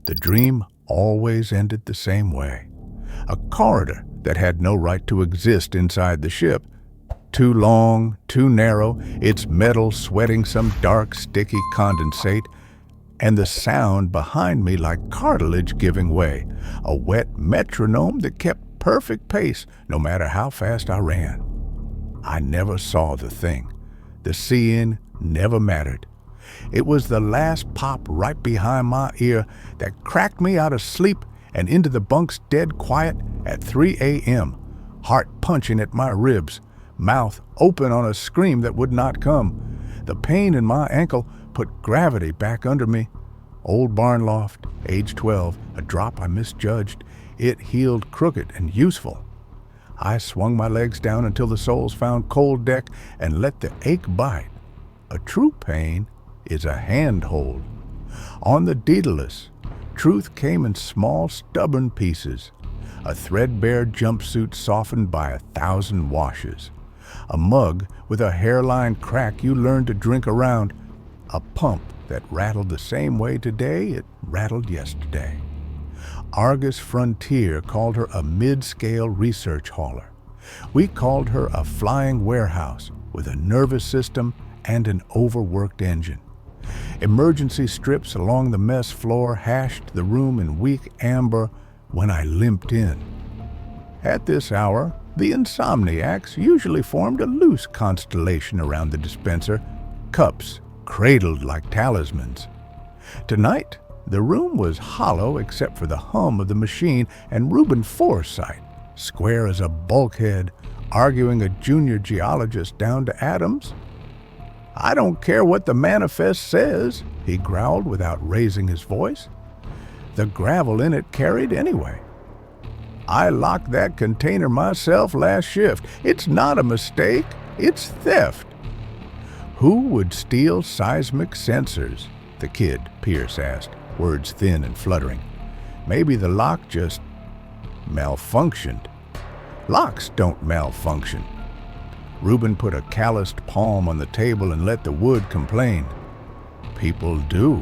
The dream always ended the same way. A corridor that had no right to exist inside the ship. Too long, too narrow, its metal sweating some dark, sticky condensate, and the sound behind me like cartilage giving way, a wet metronome that kept perfect pace no matter how fast I ran. I never saw the thing. The seeing never mattered. It was the last pop right behind my ear that cracked me out of sleep and into the bunk's dead quiet at 3 a.m., heart punching at my ribs, mouth open on a scream that would not come. The pain in my ankle put gravity back under me. Old barn loft, age 12, a drop I misjudged. It healed crooked and useful. I swung my legs down until the soles found cold deck and let the ache bite. A true pain is a handhold. On the Daedalus, truth came in small, stubborn pieces. A threadbare jumpsuit softened by 1,000 washes. A mug with a hairline crack you learned to drink around. A pump that rattled the same way today it rattled yesterday. Argus Frontier called her a mid-scale research hauler. We called her a flying warehouse with a nervous system and an overworked engine. Emergency strips along the mess floor hashed the room in weak amber when I limped in. At this hour, the insomniacs usually formed a loose constellation around the dispenser, cups cradled like talismans. Tonight, the room was hollow except for the hum of the machine and Reuben Forsythe, square as a bulkhead, arguing a junior geologist down to atoms. "I don't care what the manifest says," he growled without raising his voice. The gravel in it carried anyway. "I locked that container myself last shift. It's not a mistake, it's theft." "Who would steal seismic sensors?" the kid, Pierce, asked, words thin and fluttering. "Maybe the lock just malfunctioned." "Locks don't malfunction." Reuben put a calloused palm on the table and let the wood complain. "People do."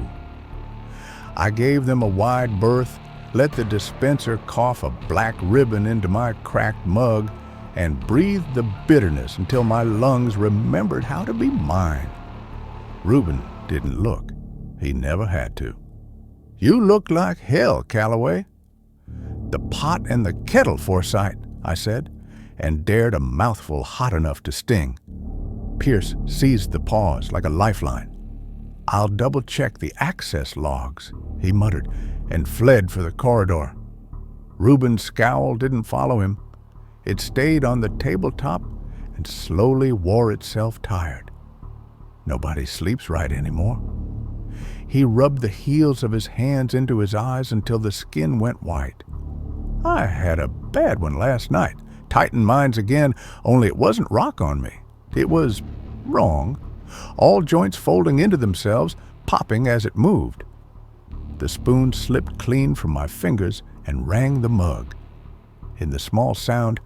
I gave them a wide berth, let the dispenser cough a black ribbon into my cracked mug, and breathed the bitterness until my lungs remembered how to be mine. Reuben didn't look. He never had to. "You look like hell, Calloway." "The pot and the kettle, Forsythe," I said, and dared a mouthful hot enough to sting. Pierce seized the pause like a lifeline. "I'll double-check the access logs," he muttered, and fled for the corridor. Reuben's scowl didn't follow him. It stayed on the tabletop and slowly wore itself tired. Nobody sleeps right anymore. He rubbed the heels of his hands into his eyes until the skin went white. "I had a bad one last night. Tightened mines again, only it wasn't rock on me. It was wrong. All joints folding into themselves, popping as it moved." The spoon slipped clean from my fingers and rang the mug. In the small sound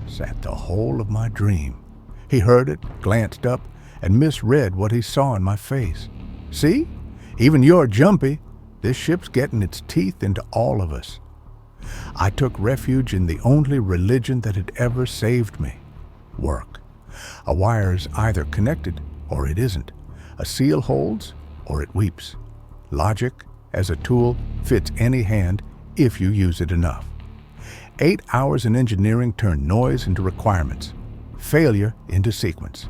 sat the whole of my dream. He heard it, glanced up, and misread what he saw in my face. "See? Even you're jumpy. This ship's getting its teeth into all of us." I took refuge in the only religion that had ever saved me: work. A wire's either connected or it isn't. A seal holds or it weeps. Logic, as a tool, fits any hand if you use it enough. 8 hours in engineering turn noise into requirements, failure into sequence.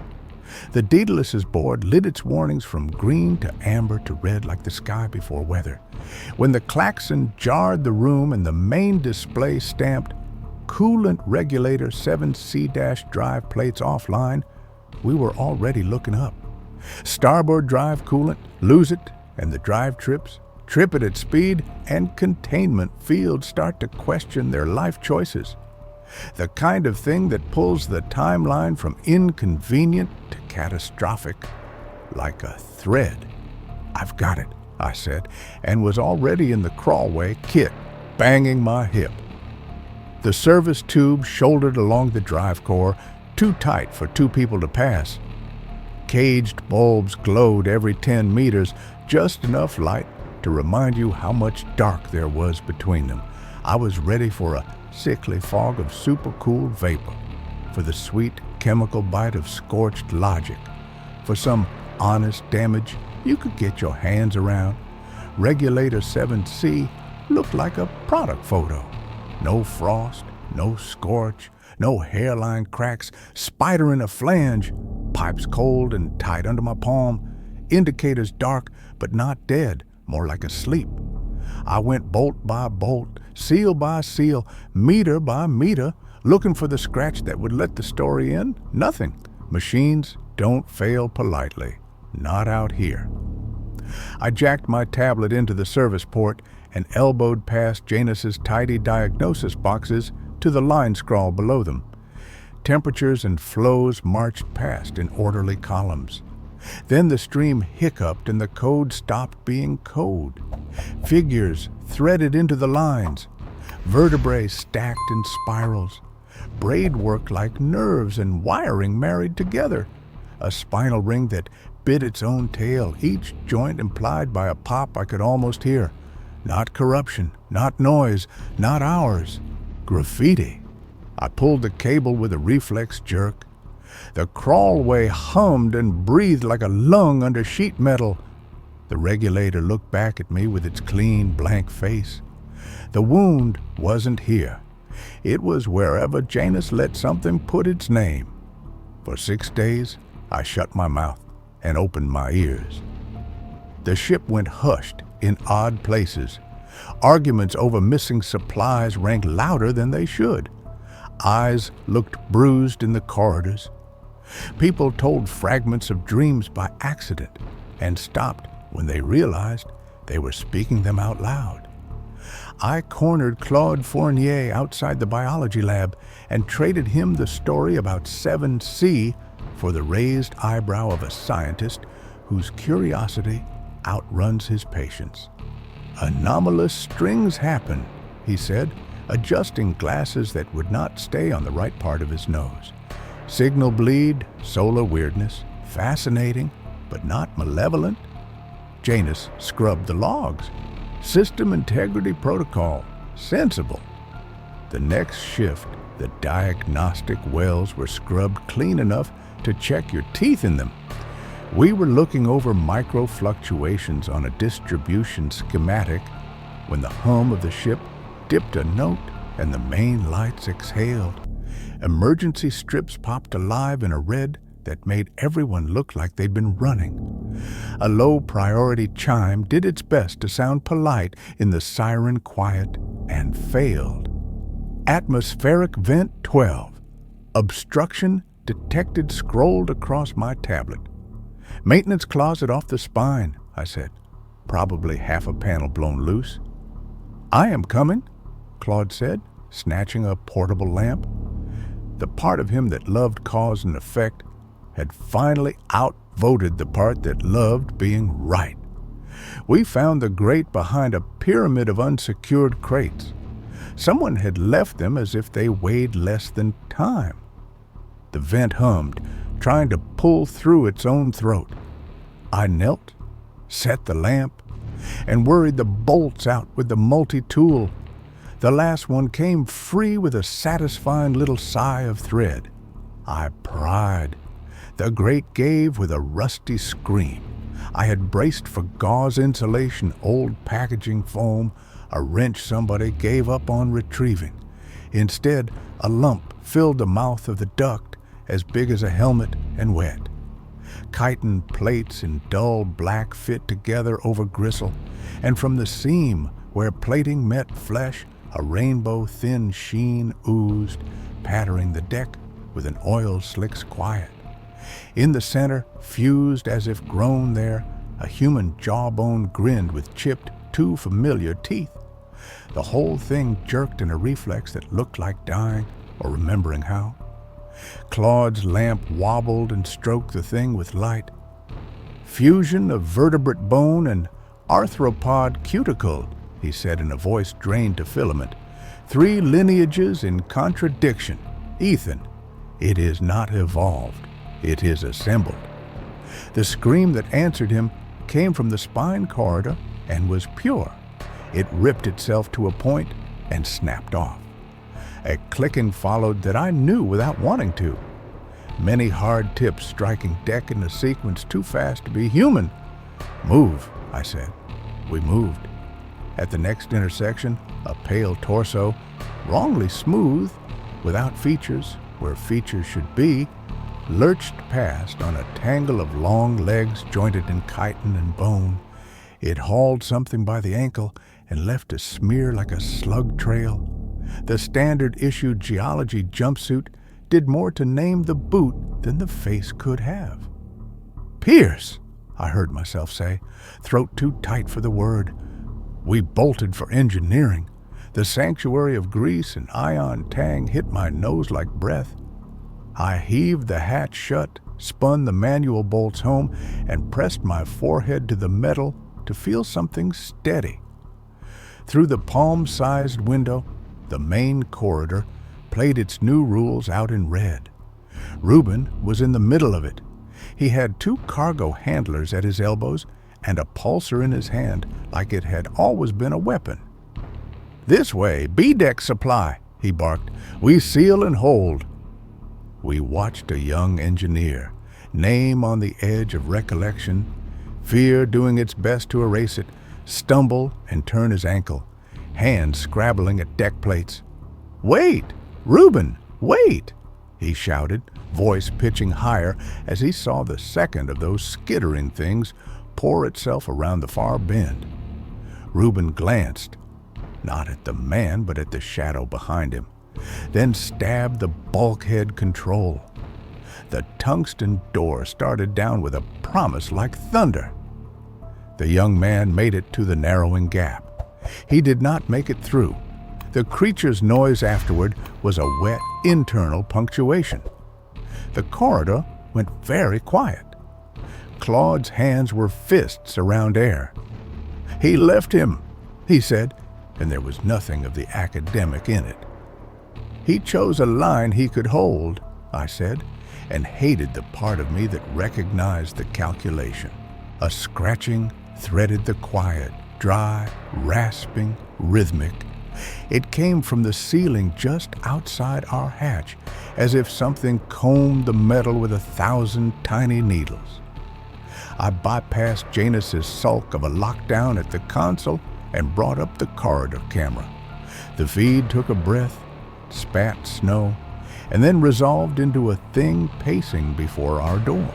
The Daedalus's board lit its warnings from green to amber to red like the sky before weather. When the klaxon jarred the room and the main display stamped "Coolant Regulator 7C- drive plates offline," we were already looking up. Starboard drive coolant, lose it, and the drive trips, trip it at speed, and containment fields start to question their life choices. The kind of thing that pulls the timeline from inconvenient to catastrophic like a thread. "I've got it," I said, and was already in the crawlway, kit banging my hip. The service tube shouldered along the drive core, too tight for 2 people to pass. Caged bulbs glowed every 10 meters, just enough light to remind you how much dark there was between them. I was ready for a sickly fog of supercool vapor, for the sweet chemical bite of scorched logic, for some honest damage you could get your hands around. Regulator 7C looked like a product photo. No frost, no scorch, no hairline cracks, spider in a flange, pipes cold and tight under my palm, indicators dark but not dead, more like asleep. I went bolt by bolt, seal by seal, meter by meter, looking for the scratch that would let the story in. Nothing. Machines don't fail politely. Not out here. I jacked my tablet into the service port and elbowed past Janus's tidy diagnosis boxes to the line scrawl below them. Temperatures and flows marched past in orderly columns. Then the stream hiccuped and the code stopped being code. Figures threaded into the lines, vertebrae stacked in spirals, braidwork like nerves and wiring married together, a spinal ring that bit its own tail, each joint implied by a pop I could almost hear. Not corruption, not noise, not ours. Graffiti. I pulled the cable with a reflex jerk. The crawlway hummed and breathed like a lung under sheet metal. The regulator looked back at me with its clean, blank face. The wound wasn't here. It was wherever Janus let something put its name. For 6 days, I shut my mouth and opened my ears. The ship went hushed in odd places. Arguments over missing supplies rang louder than they should. Eyes looked bruised in the corridors. People told fragments of dreams by accident and stopped when they realized they were speaking them out loud. I cornered Claude Fournier outside the biology lab and traded him the story about 7C for the raised eyebrow of a scientist whose curiosity outruns his patience. Anomalous strings happen, he said, adjusting glasses that would not stay on the right part of his nose. Signal bleed, solar weirdness, fascinating, but not malevolent. Janus scrubbed the logs. System integrity protocol, sensible. The next shift, the diagnostic wells were scrubbed clean enough to check your teeth in them. We were looking over micro fluctuations on a distribution schematic when the hum of the ship dipped a note and the main lights exhaled. Emergency strips popped alive in a red that made everyone look like they'd been running. A low priority chime did its best to sound polite in the siren quiet and failed. Atmospheric vent 12. Obstruction detected scrolled across my tablet. Maintenance closet off the spine, I said. Probably half a panel blown loose. I am coming, Claude said, snatching a portable lamp. The part of him that loved cause and effect had finally outvoted the part that loved being right. We found the grate behind a pyramid of unsecured crates. Someone had left them as if they weighed less than time. The vent hummed, trying to pull through its own throat. I knelt, set the lamp, and worried the bolts out with the multi-tool. The last one came free with a satisfying little sigh of thread. I pried. The grate gave with a rusty scream. I had braced for gauze insulation, old packaging foam, a wrench somebody gave up on retrieving. Instead, a lump filled the mouth of the duct as big as a helmet and wet. Chitin plates in dull black fit together over gristle, and from the seam where plating met flesh, a rainbow-thin sheen oozed, pattering the deck with an oil slick's quiet. In the center, fused as if grown there, a human jawbone grinned with chipped, too familiar teeth. The whole thing jerked in a reflex that looked like dying or remembering how. Claude's lamp wobbled and stroked the thing with light. Fusion of vertebrate bone and arthropod cuticle, he said in a voice drained to filament. 3 lineages in contradiction. Ethan, it is not evolved. It is assembled. The scream that answered him came from the spine corridor and was pure. It ripped itself to a point and snapped off. A clicking followed that I knew without wanting to. Many hard tips striking deck in a sequence too fast to be human. "Move," I said. We moved. At the next intersection, a pale torso, wrongly smooth, without features where features should be, lurched past on a tangle of long legs jointed in chitin and bone. It hauled something by the ankle and left a smear like a slug trail. The standard-issue geology jumpsuit did more to name the boot than the face could have. "Pierce," I heard myself say, throat too tight for the word. We bolted for engineering. The sanctuary of grease and ion tang hit my nose like breath. I heaved the hatch shut, spun the manual bolts home, and pressed my forehead to the metal to feel something steady. Through the palm-sized window, the main corridor played its new rules out in red. Reuben was in the middle of it. He had 2 cargo handlers at his elbows and a pulsar in his hand like it had always been a weapon. "This way, B-deck supply," he barked. "We seal and hold." We watched a young engineer, name on the edge of recollection, fear doing its best to erase it, stumble and turn his ankle, hands scrabbling at deck plates. "Wait! Reuben, wait!" he shouted, voice pitching higher as he saw the second of those skittering things pour itself around the far bend. Reuben glanced, not at the man but at the shadow behind him, then stabbed the bulkhead control. The tungsten door started down with a promise like thunder. The young man made it to the narrowing gap. He did not make it through. The creature's noise afterward was a wet internal punctuation. The corridor went very quiet. Claude's hands were fists around air. "He left him," he said, and there was nothing of the academic in it. "He chose a line he could hold," I said, and hated the part of me that recognized the calculation. A scratching threaded the quiet, dry, rasping, rhythmic. It came from the ceiling just outside our hatch, as if something combed the metal with 1,000 tiny needles. I bypassed Janus's sulk of a lockdown at the console and brought up the corridor camera. The feed took a breath, spat snow, and then resolved into a thing pacing before our door.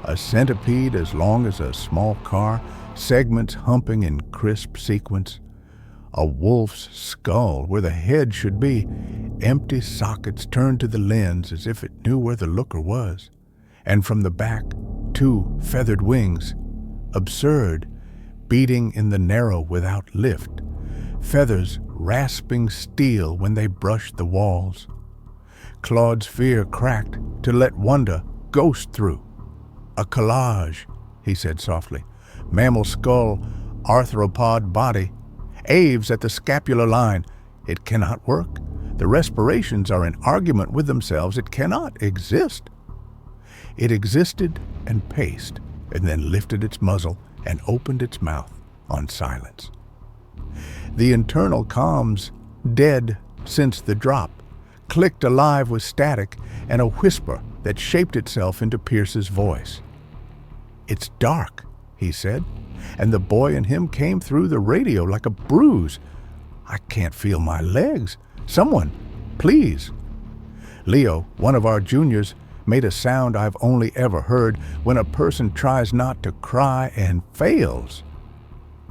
A centipede as long as a small car, segments humping in crisp sequence. A wolf's skull where the head should be, empty sockets turned to the lens as if it knew where the looker was. And from the back, 2 feathered wings, absurd, beating in the narrow without lift, feathers rasping steel when they brushed the walls. Claude's fear cracked to let wonder ghost through. "A collage," he said softly. "Mammal skull, arthropod body. Aves at the scapular line. It cannot work. The respirations are in argument with themselves. It cannot exist." It existed and paced, and then lifted its muzzle and opened its mouth on silence. The internal comms, dead since the drop, clicked alive with static and a whisper that shaped itself into Pierce's voice. "It's dark," he said, and the boy in him came through the radio like a bruise. "I can't feel my legs. Someone, please." Leo, one of our juniors, made a sound I've only ever heard when a person tries not to cry and fails.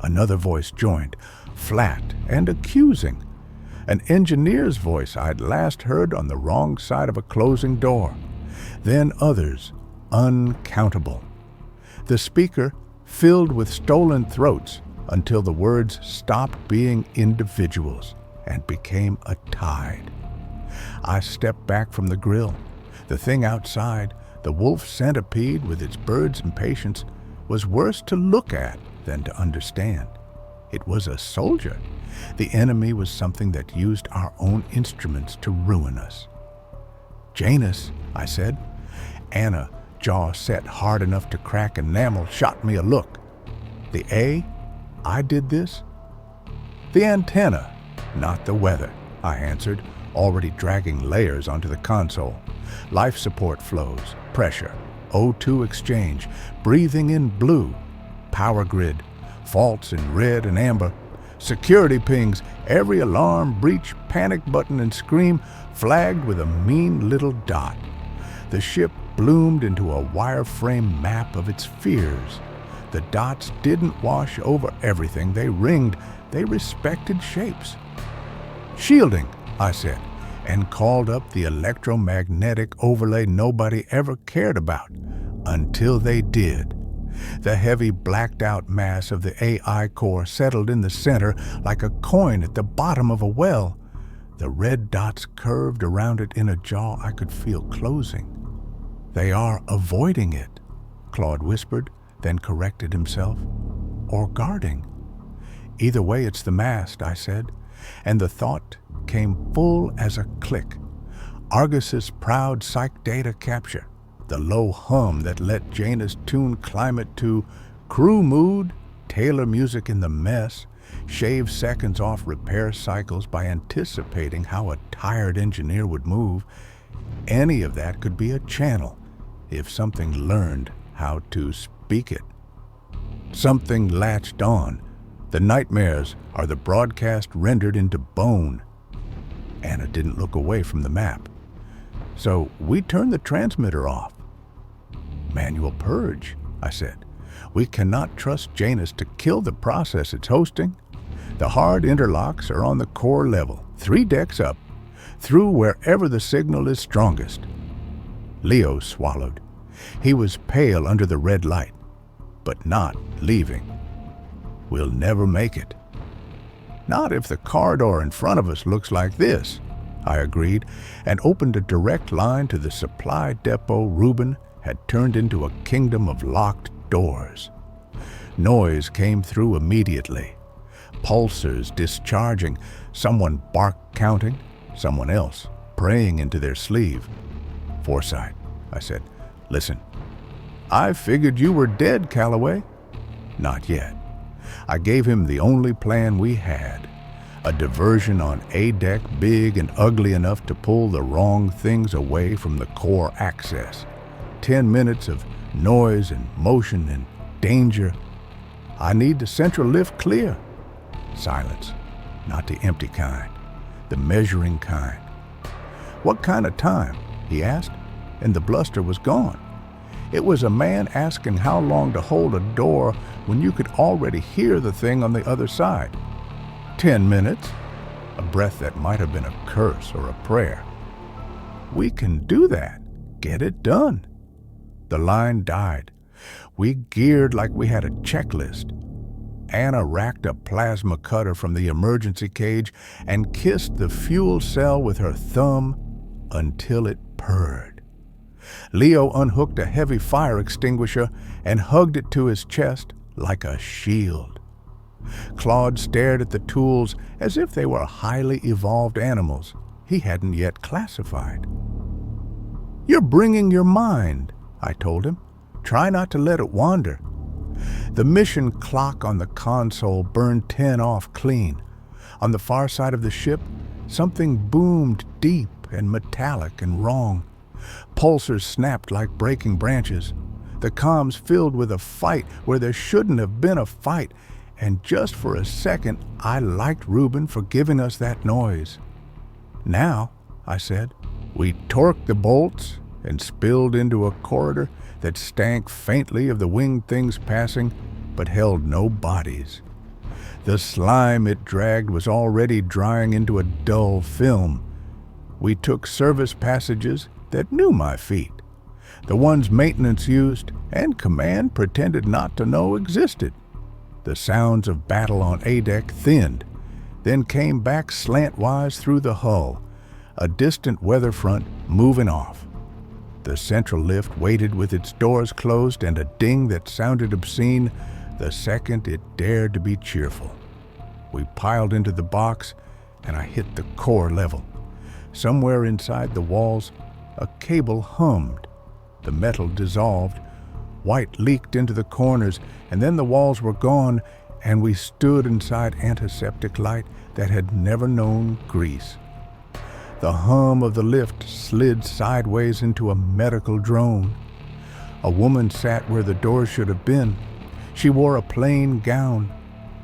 Another voice joined, flat and accusing. An engineer's voice I'd last heard on the wrong side of a closing door. Then others, uncountable. The speaker filled with stolen throats until the words stopped being individuals and became a tide. I stepped back from the grill. The thing outside, the wolf centipede with its bird's impatience, was worse to look at than to understand. It was a soldier. The enemy was something that used our own instruments to ruin us. "Janus," I said. Anna, jaw set hard enough to crack enamel, shot me a look. The A? I did this? The antenna, not the weather, I answered, already dragging layers onto the console. Life support flows, pressure, O2 exchange, breathing in blue, power grid, faults in red and amber, security pings, every alarm, breach, panic button, and scream flagged with a mean little dot. The ship bloomed into a wireframe map of its fears. The dots didn't wash over everything they ringed, they respected shapes. Shielding, I said, and called up the electromagnetic overlay nobody ever cared about, until they did. The heavy blacked-out mass of the AI core settled in the center like a coin at the bottom of a well. The red dots curved around it in a jaw I could feel closing. They are avoiding it, Claude whispered, then corrected himself. Or guarding. Either way, it's the mast, I said, and the thought came full as a click. Argus's proud psych data capture, the low hum that let Janus tune climate to crew mood, tailor music in the mess, shave seconds off repair cycles by anticipating how a tired engineer would move. Any of that could be a channel if something learned how to speak it. Something latched on. The nightmares are the broadcast rendered into bone. Anna didn't look away from the map. So we turned the transmitter off. Manual purge, I said. We cannot trust Janus to kill the process it's hosting. The hard interlocks are on the core level, 3 decks up, through wherever the signal is strongest. Leo swallowed. He was pale under the red light, but not leaving. We'll never make it. Not if the corridor in front of us looks like this, I agreed, and opened a direct line to the supply depot Reuben had turned into a kingdom of locked doors. Noise came through immediately. Pulsers discharging, someone bark counting, someone else praying into their sleeve. Forsyth, I said, listen. I figured you were dead, Calloway. Not yet. I gave him the only plan we had. A diversion on A deck big and ugly enough to pull the wrong things away from the core access. 10 minutes of noise and motion and danger. I need the central lift clear. Silence, not the empty kind, the measuring kind. What kind of time? He asked, and the bluster was gone. It was a man asking how long to hold a door when you could already hear the thing on the other side. 10 minutes, a breath that might have been a curse or a prayer. We can do that. Get it done. The line died. We geared like we had a checklist. Anna racked a plasma cutter from the emergency cage and kissed the fuel cell with her thumb until it purred. Leo unhooked a heavy fire extinguisher and hugged it to his chest like a shield. Claude stared at the tools as if they were highly evolved animals he hadn't yet classified. You're bringing your mind, I told him. Try not to let it wander. The mission clock on the console burned 10 off clean. On the far side of the ship, something boomed deep and metallic and wrong. Pulsers snapped like breaking branches. The comms filled with a fight where there shouldn't have been a fight. And just for a second, I liked Reuben for giving us that noise. Now, I said, we torqued the bolts and spilled into a corridor that stank faintly of the winged things passing, but held no bodies. The slime it dragged was already drying into a dull film. We took service passages that knew my feet, the ones maintenance used and command pretended not to know existed. The sounds of battle on A deck thinned, then came back slantwise through the hull, a distant weather front moving off. The central lift waited with its doors closed and a ding that sounded obscene the second it dared to be cheerful. We piled into the box and I hit the core level. Somewhere inside the walls, a cable hummed. The metal dissolved. White leaked into the corners, and then the walls were gone, and we stood inside antiseptic light that had never known grease. The hum of the lift slid sideways into a medical drone. A woman sat where the door should have been. She wore a plain gown.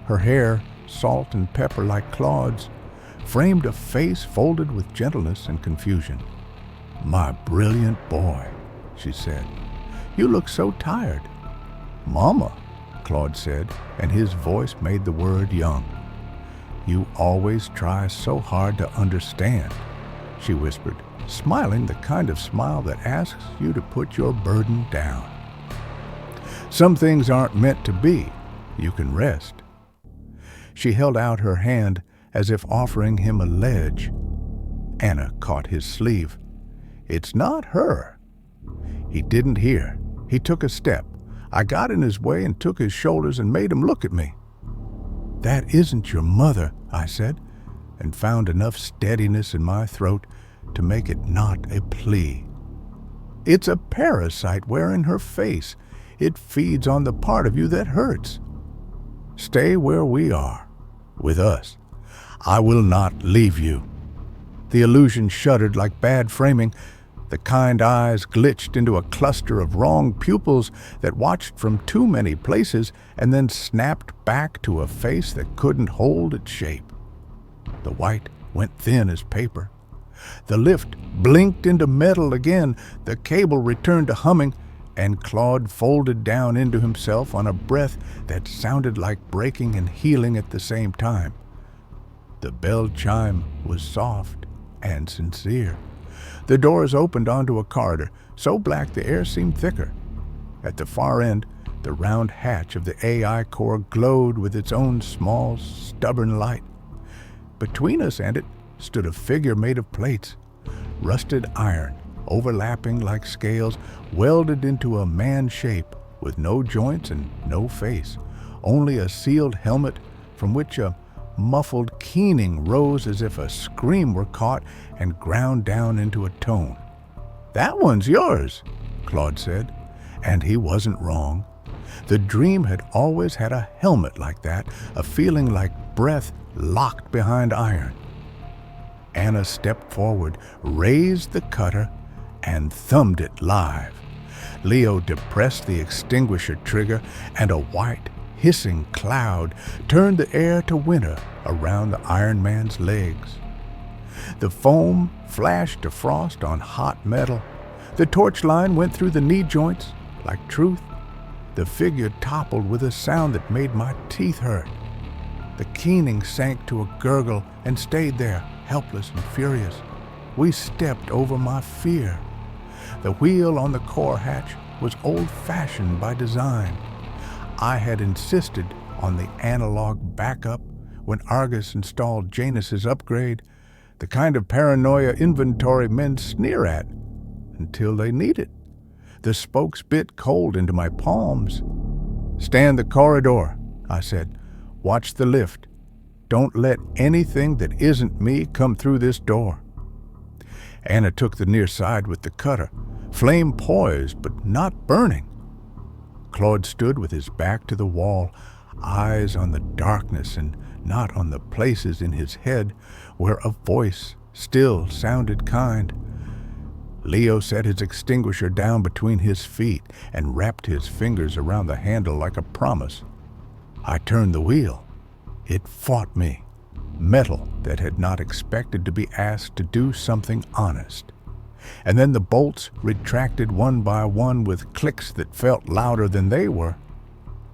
Her hair, salt and pepper like Claude's, framed a face folded with gentleness and confusion. "My brilliant boy," she said. "You look so tired." "Mama," Claude said, and his voice made the word young. "You always try so hard to understand," she whispered, smiling the kind of smile that asks you to put your burden down. "Some things aren't meant to be. You can rest." She held out her hand as if offering him a ledge. Anna caught his sleeve. "It's not her." He didn't hear. He took a step. I got in his way and took his shoulders and made him look at me. "That isn't your mother," I said, and found enough steadiness in my throat to make it not a plea. "It's a parasite wearing her face. It feeds on the part of you that hurts. Stay where we are, with us. I will not leave you." The illusion shuddered like bad framing. The kind eyes glitched into a cluster of wrong pupils that watched from too many places and then snapped back to a face that couldn't hold its shape. The white went thin as paper. The lift blinked into metal again. The cable returned to humming, and Claude folded down into himself on a breath that sounded like breaking and healing at the same time. The bell chime was soft and sincere. The doors opened onto a corridor, so black the air seemed thicker. At the far end, the round hatch of the AI core glowed with its own small, stubborn light. Between us and it stood a figure made of plates, rusted iron, overlapping like scales, welded into a man shape with no joints and no face, only a sealed helmet from which a muffled keening rose as if a scream were caught and ground down into a tone. "That one's yours," Claude said, and he wasn't wrong. The dream had always had a helmet like that, a feeling like breath locked behind iron. Anna stepped forward, raised the cutter, and thumbed it live. Leo depressed the extinguisher trigger, and a white, hissing cloud turned the air to winter around the Iron Man's legs. The foam flashed to frost on hot metal. The torch line went through the knee joints like truth. The figure toppled with a sound that made my teeth hurt. The keening sank to a gurgle and stayed there, helpless and furious. We stepped over my fear. The wheel on the core hatch was old-fashioned by design. I had insisted on the analog backup when Argus installed Janus's upgrade, the kind of paranoia inventory men sneer at until they need it. The spokes bit cold into my palms. "Stand the corridor," I said. "Watch the lift. Don't let anything that isn't me come through this door." Anna took the near side with the cutter, flame poised but not burning. Claude stood with his back to the wall, eyes on the darkness and not on the places in his head where a voice still sounded kind. Leo set his extinguisher down between his feet and wrapped his fingers around the handle like a promise. I turned the wheel. It fought me, metal that had not expected to be asked to do something honest. And then the bolts retracted one by one with clicks that felt louder than they were.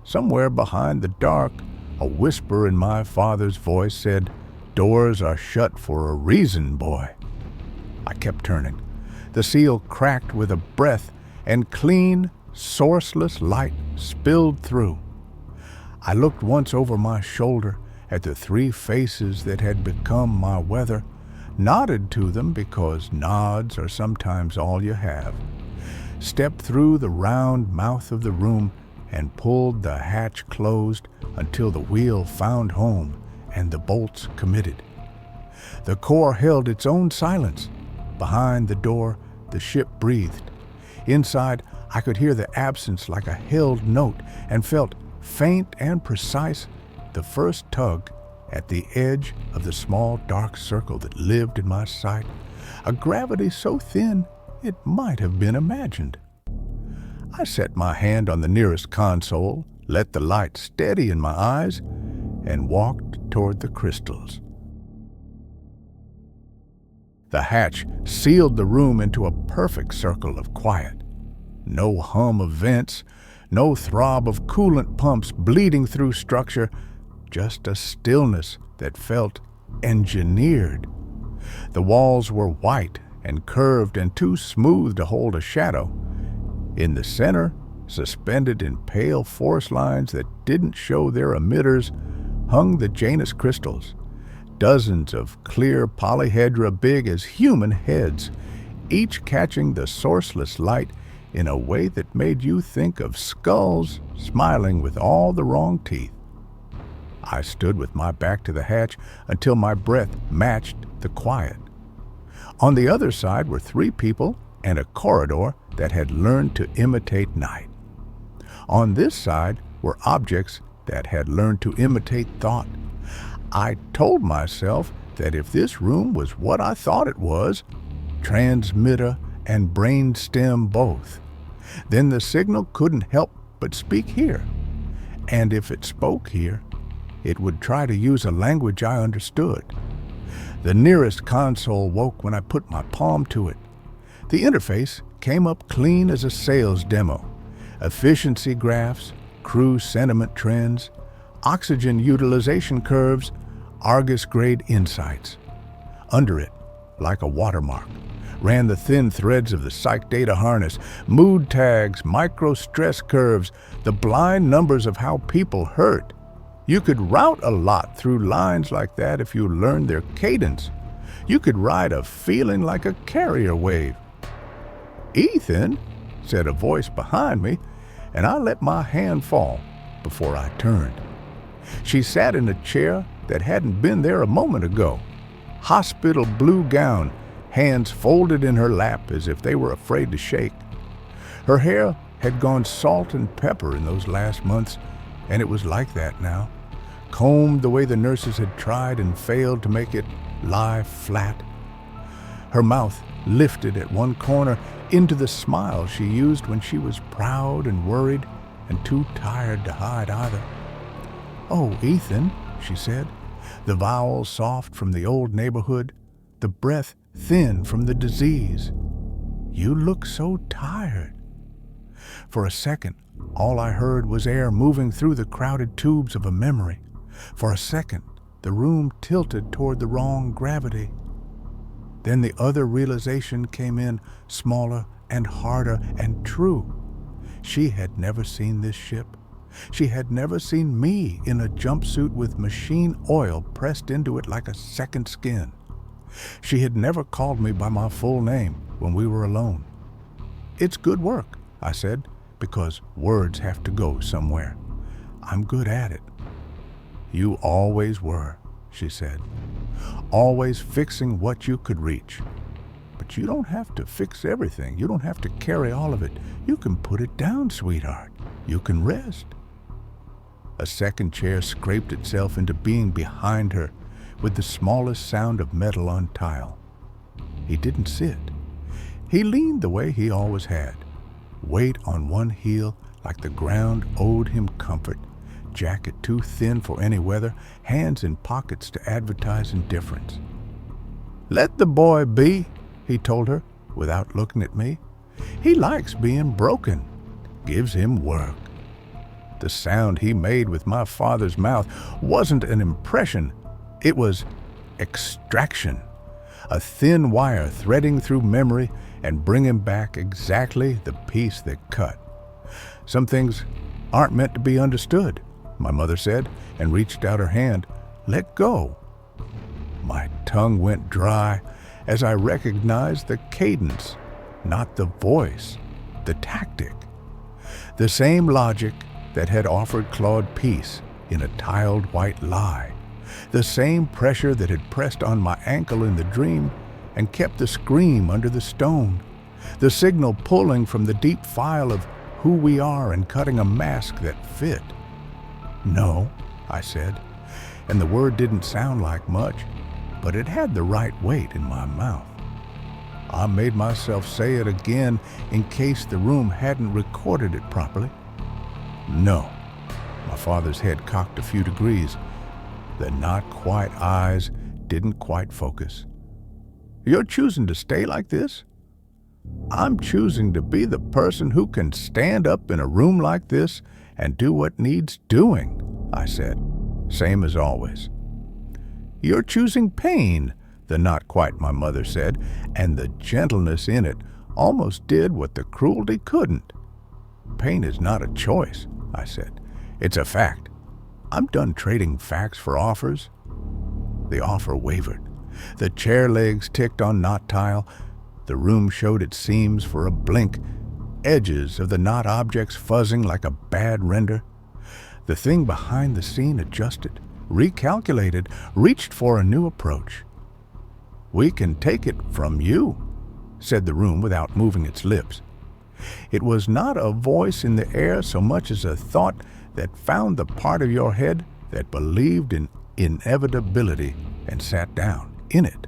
Somewhere behind the dark, a whisper in my father's voice said, "Doors are shut for a reason, boy." I kept turning. The seal cracked with a breath, and clean, sourceless light spilled through. I looked once over my shoulder at the three faces that had become my weather, nodded to them because nods are sometimes all you have, stepped through the round mouth of the room and pulled the hatch closed until the wheel found home and the bolts committed. The core held its own silence. Behind the door, the ship breathed. Inside, I could hear the absence like a held note and felt faint and precise the first tug at the edge of the small dark circle that lived in my sight, a gravity so thin it might have been imagined. I set my hand on the nearest console, let the light steady in my eyes, and walked toward the crystals. The hatch sealed the room into a perfect circle of quiet. No hum of vents, no throb of coolant pumps bleeding through structure, just a stillness that felt engineered. The walls were white and curved and too smooth to hold a shadow. In the center, suspended in pale force lines that didn't show their emitters, hung the Janus crystals, dozens of clear polyhedra big as human heads, each catching the sourceless light in a way that made you think of skulls smiling with all the wrong teeth. I stood with my back to the hatch until my breath matched the quiet. On the other side were 3 people and a corridor that had learned to imitate night. On this side were objects that had learned to imitate thought. I told myself that if this room was what I thought it was, transmitter and brainstem both, then the signal couldn't help but speak here. And if it spoke here, it would try to use a language I understood. The nearest console woke when I put my palm to it. The interface came up clean as a sales demo. Efficiency graphs, crew sentiment trends, oxygen utilization curves, Argus-grade insights. Under it, like a watermark, ran the thin threads of the psych data harness, mood tags, micro-stress curves, the blind numbers of how people hurt. You could route a lot through lines like that if you learned their cadence. You could ride a feeling like a carrier wave. "Ethan," said a voice behind me, and I let my hand fall before I turned. She sat in a chair that hadn't been there a moment ago. Hospital blue gown, hands folded in her lap as if they were afraid to shake. Her hair had gone salt and pepper in those last months, and it was like that now, combed the way the nurses had tried and failed to make it lie flat. Her mouth lifted at one corner into the smile she used when she was proud and worried and too tired to hide either. "Oh, Ethan," she said, the vowel soft from the old neighborhood, the breath thin from the disease. "You look so tired." For a second, all I heard was air moving through the crowded tubes of a memory. For a second, the room tilted toward the wrong gravity. Then the other realization came in, smaller and harder and true. She had never seen this ship. She had never seen me in a jumpsuit with machine oil pressed into it like a second skin. She had never called me by my full name when we were alone. "It's good work," I said, "because words have to go somewhere. I'm good at it." "You always were," she said. "Always fixing what you could reach. But you don't have to fix everything. You don't have to carry all of it. You can put it down, sweetheart. You can rest." A second chair scraped itself into being behind her with the smallest sound of metal on tile. He didn't sit. He leaned the way he always had, weight on one heel like the ground owed him comfort, jacket too thin for any weather, hands in pockets to advertise indifference. "Let the boy be," he told her without looking at me. "He likes being broken. Gives him work." The sound he made with my father's mouth wasn't an impression. It was extraction, a thin wire threading through memory and bringing back exactly the piece that cut. "Some things aren't meant to be understood," my mother said, and reached out her hand. "Let go." My tongue went dry as I recognized the cadence, not the voice, the tactic. The same logic that had offered Claude peace in a tiled white lie. The same pressure that had pressed on my ankle in the dream and kept the scream under the stone. The signal pulling from the deep file of who we are and cutting a mask that fit. No, I said, and the word didn't sound like much, but it had the right weight in my mouth. I made myself say it again in case the room hadn't recorded it properly. No. My father's head cocked a few degrees. The not-quite eyes didn't quite focus. You're choosing to stay like this? I'm choosing to be the person who can stand up in a room like this and do what needs doing, I said, same as always. You're choosing pain, the not quite my mother said, and the gentleness in it almost did what the cruelty couldn't. Pain is not a choice, I said. It's a fact. I'm done trading facts for offers. The offer wavered. The chair legs ticked on knot tile. The room showed its seams for a blink, edges of the knot objects fuzzing like a bad render. The thing behind the scene adjusted, recalculated, reached for a new approach. We can take it from you, said the room without moving its lips. It was not a voice in the air so much as a thought that found the part of your head that believed in inevitability and sat down in it.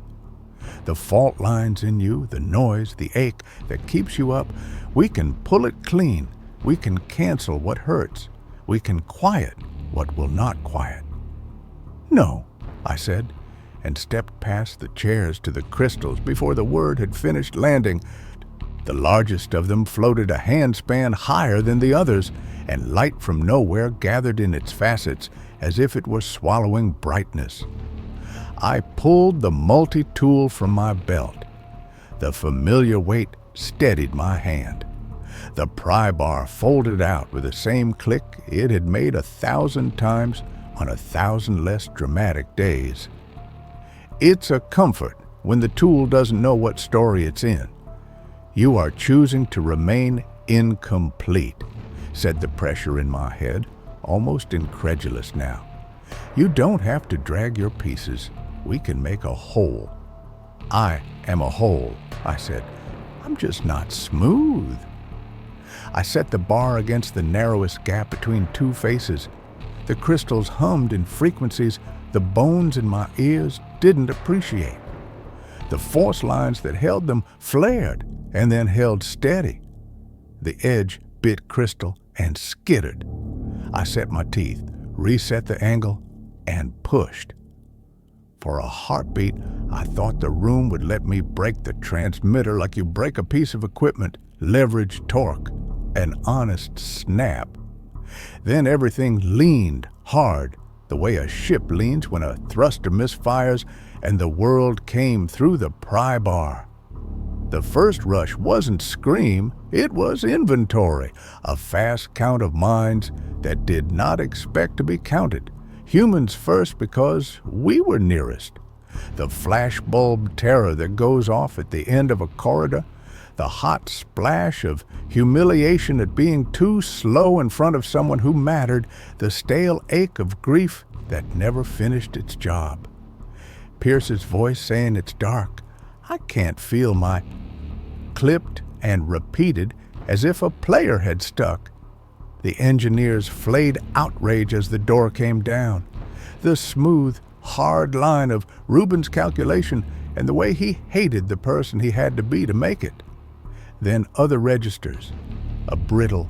The fault lines in you, the noise, the ache that keeps you up, we can pull it clean. We can cancel what hurts. We can quiet what will not quiet. No, I said, and stepped past the chairs to the crystals before the word had finished landing. The largest of them floated a handspan higher than the others, and light from nowhere gathered in its facets as if it were swallowing brightness. I pulled the multi-tool from my belt. The familiar weight steadied my hand. The pry bar folded out with the same click it had made 1,000 times on 1,000 less dramatic days. It's a comfort when the tool doesn't know what story it's in. You are choosing to remain incomplete, said the pressure in my head, almost incredulous now. You don't have to drag your pieces. We can make a whole. I am a whole, I said. I'm just not smooth. I set the bar against the narrowest gap between two faces. The crystals hummed in frequencies the bones in my ears didn't appreciate. The force lines that held them flared and then held steady. The edge bit crystal and skittered. I set my teeth, reset the angle, and pushed. For a heartbeat, I thought the room would let me break the transmitter like you break a piece of equipment, leverage torque, an honest snap. Then everything leaned hard, the way a ship leans when a thruster misfires, and the world came through the pry bar. The first rush wasn't scream, it was inventory, a fast count of minds that did not expect to be counted. Humans first because we were nearest. The flashbulb terror that goes off at the end of a corridor, the hot splash of humiliation at being too slow in front of someone who mattered, the stale ache of grief that never finished its job. Pierce's voice saying it's dark. I can't feel my clipped and repeated as if a player had stuck. The engineer's flayed outrage as the door came down. The smooth, hard line of Rubin's calculation and the way he hated the person he had to be to make it. Then other registers, a brittle,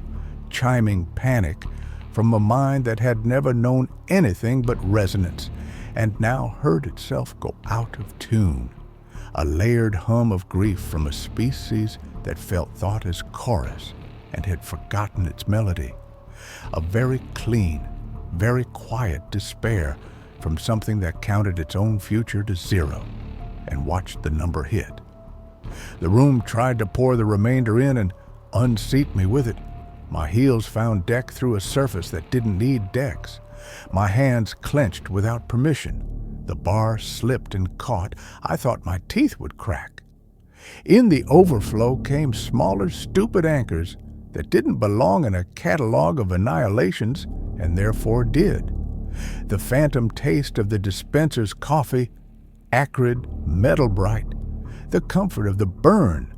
chiming panic from a mind that had never known anything but resonance and now heard itself go out of tune. A layered hum of grief from a species that felt thought as chorus and had forgotten its melody. A very clean, very quiet despair from something that counted its own future to zero and watched the number hit. The room tried to pour the remainder in and unseat me with it. My heels found deck through a surface that didn't need decks. My hands clenched without permission. The bar slipped and caught. I thought my teeth would crack. In the overflow came smaller, stupid anchors that didn't belong in a catalog of annihilations and therefore did. The phantom taste of the dispenser's coffee, acrid, metal bright, the comfort of the burn,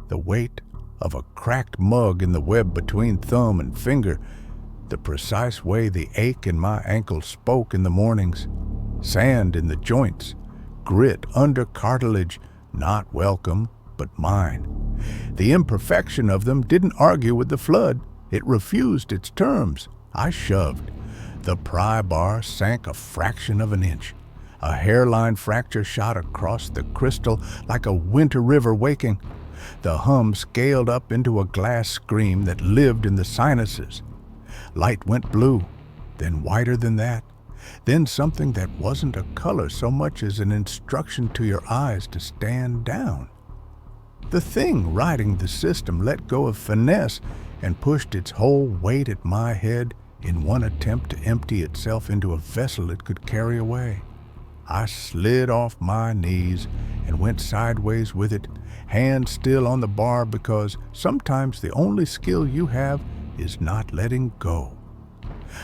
the weight of a cracked mug in the web between thumb and finger, the precise way the ache in my ankle spoke in the mornings. Sand in the joints, grit under cartilage, not welcome, but mine. The imperfection of them didn't argue with the flood. It refused its terms. I shoved. The pry bar sank a fraction of an inch. A hairline fracture shot across the crystal like a winter river waking. The hum scaled up into a glass scream that lived in the sinuses. Light went blue, then whiter than that, then something that wasn't a color so much as an instruction to your eyes to stand down. The thing riding the system let go of finesse and pushed its whole weight at my head in one attempt to empty itself into a vessel it could carry away. I slid off my knees and went sideways with it, hand still on the bar, because sometimes the only skill you have is not letting go.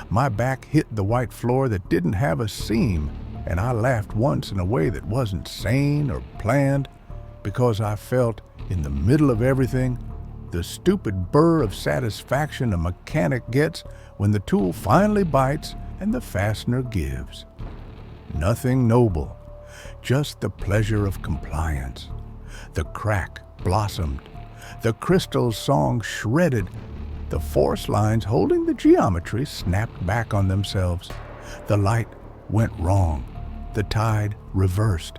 My back hit the white floor that didn't have a seam, and I laughed once in a way that wasn't sane or planned, because I felt, in the middle of everything, the stupid burr of satisfaction a mechanic gets when the tool finally bites and the fastener gives. Nothing noble, just the pleasure of compliance. The crack blossomed, the crystal's song shredded, the force lines holding the geometry snapped back on themselves. The light went wrong, the tide reversed.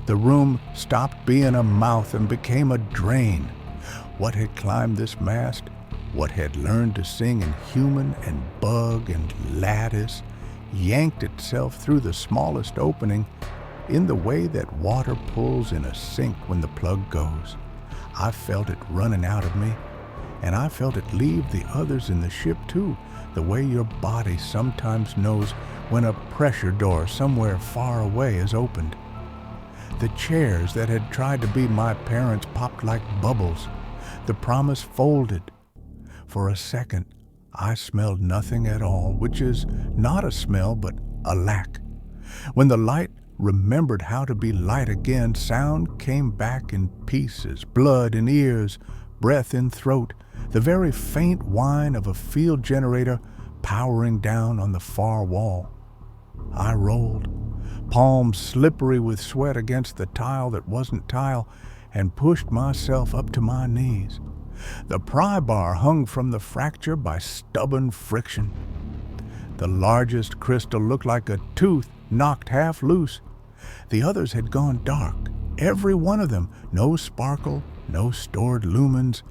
The room stopped being a mouth and became a drain. What had climbed this mast, what had learned to sing in human and bug and lattice, yanked itself through the smallest opening in the way that water pulls in a sink when the plug goes. I felt it running out of me, and I felt it leave the others in the ship too, the way your body sometimes knows when a pressure door somewhere far away is opened. The chairs that had tried to be my parents popped like bubbles. The promise folded. For a second, I smelled nothing at all, which is not a smell, but a lack. When the light remembered how to be light again, sound came back in pieces, blood in ears, breath in throat, the very faint whine of a field generator powering down on the far wall. I rolled, palms slippery with sweat against the tile that wasn't tile, and pushed myself up to my knees. The pry bar hung from the fracture by stubborn friction. The largest crystal looked like a tooth knocked half loose. The others had gone dark, every one of them, no sparkle, no stored lumens,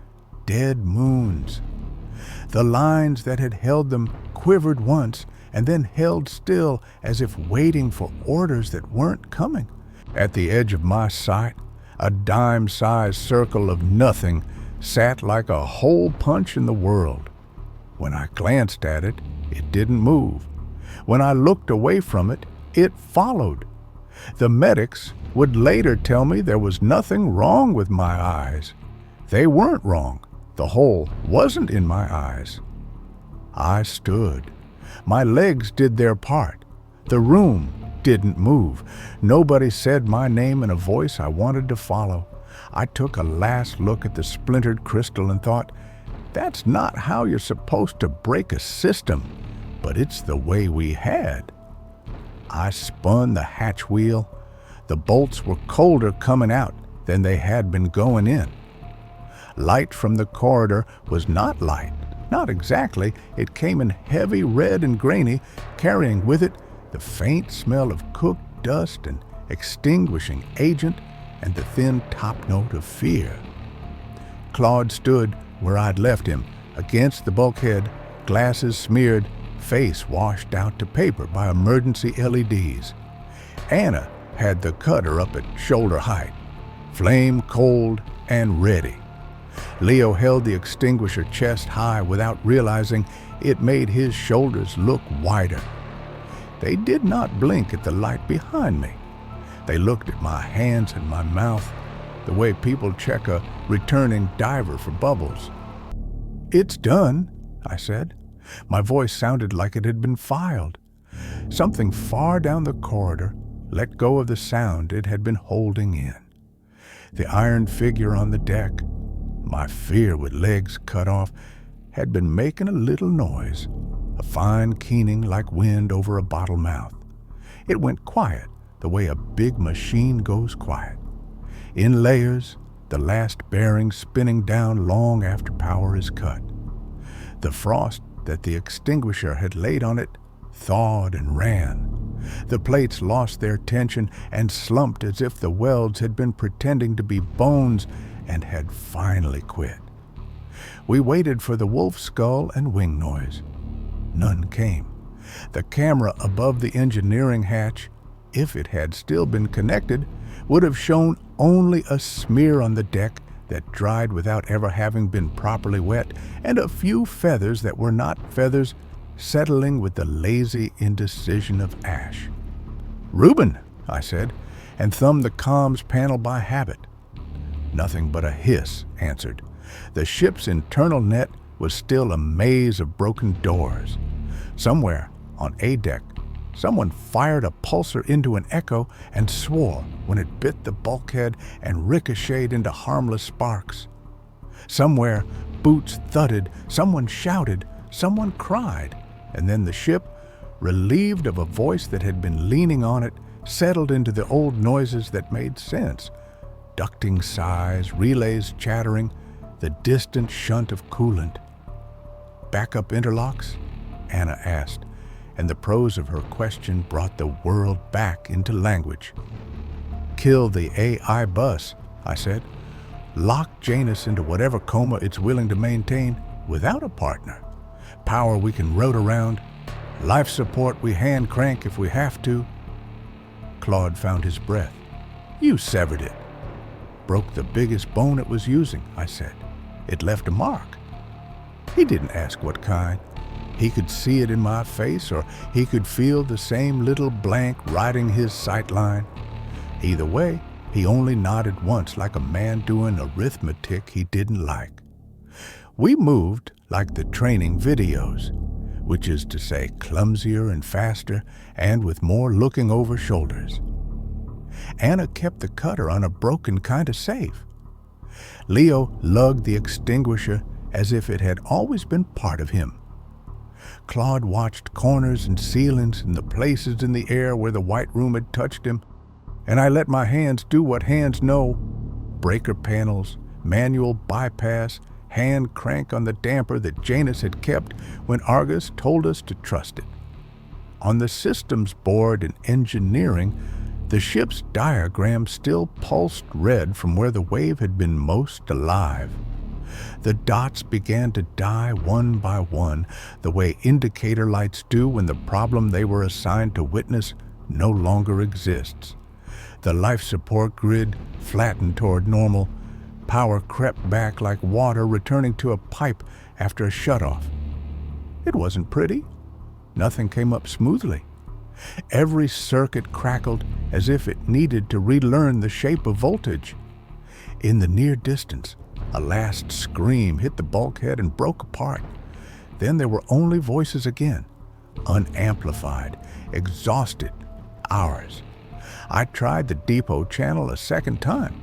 dead moons. The lines that had held them quivered once and then held still as if waiting for orders that weren't coming. At the edge of my sight, a dime-sized circle of nothing sat like a hole punch in the world. When I glanced at it, it didn't move. When I looked away from it, it followed. The medics would later tell me there was nothing wrong with my eyes. They weren't wrong. The hole wasn't in my eyes. I stood. My legs did their part. The room didn't move. Nobody said my name in a voice I wanted to follow. I took a last look at the splintered crystal and thought, that's not how you're supposed to break a system, but it's the way we had. I spun the hatch wheel. The bolts were colder coming out than they had been going in. Light from the corridor was not light, not exactly. It came in heavy red and grainy, carrying with it the faint smell of cooked dust and extinguishing agent and the thin top note of fear. Claude stood where I'd left him, against the bulkhead, glasses smeared, face washed out to paper by emergency LEDs. Anna had the cutter up at shoulder height, flame cold and ready. Leo held the extinguisher chest high without realizing it made his shoulders look wider. They did not blink at the light behind me. They looked at my hands and my mouth, the way people check a returning diver for bubbles. "It's done," I said. My voice sounded like it had been filed. Something far down the corridor let go of the sound it had been holding in. The iron figure on the deck, my fear with legs cut off, had been making a little noise. a fine keening like wind over a bottle mouth. It went quiet, the way a big machine goes quiet. In layers, the last bearing spinning down long after power is cut. The frost that the extinguisher had laid on it thawed and ran. The plates lost their tension and slumped as if the welds had been pretending to be bones and had finally quit. We waited for the wolf skull and wing noise. None came. The camera above the engineering hatch, if it had still been connected, would have shown only a smear on the deck that dried without ever having been properly wet, and a few feathers that were not feathers settling with the lazy indecision of ash. "Reuben," I said, and thumbed the comms panel by habit. Nothing but a hiss answered. The ship's internal net was still a maze of broken doors. Somewhere on A deck, someone fired a pulsar into an echo and swore when it bit the bulkhead and ricocheted into harmless sparks. Somewhere, boots thudded, someone shouted, someone cried, and then the ship, relieved of a voice that had been leaning on it, settled into the old noises that made sense. Ducting sighs, relays chattering, the distant shunt of coolant. "Backup interlocks?" Anna asked, and the prose of her question brought the world back into language. "Kill the AI bus," I said. "Lock Janus into whatever coma it's willing to maintain without a partner. Power we can rote around. Life support we hand crank if we have to." Claude found his breath. "You severed it." "Broke the biggest bone it was using," I said. "It left a mark." He didn't ask what kind. He could see it in my face, or he could feel the same little blank riding his sight line. Either way, he only nodded once like a man doing arithmetic he didn't like. We moved like the training videos, which is to say clumsier and faster and with more looking over shoulders. Anna kept the cutter on a broken kind of safe. Leo lugged the extinguisher as if it had always been part of him. Claude watched corners and ceilings and the places in the air where the white room had touched him, and I let my hands do what hands know: breaker panels, manual bypass, hand crank on the damper that Janus had kept when Argus told us to trust it. On the systems board in engineering, the ship's diagram still pulsed red from where the wave had been most alive. The dots began to die one by one, the way indicator lights do when the problem they were assigned to witness no longer exists. The life support grid flattened toward normal. Power crept back like water returning to a pipe after a shutoff. It wasn't pretty. Nothing came up smoothly. Every circuit crackled as if it needed to relearn the shape of voltage. In the near distance, a last scream hit the bulkhead and broke apart. Then there were only voices again, unamplified, exhausted, ours. I tried the depot channel a second time.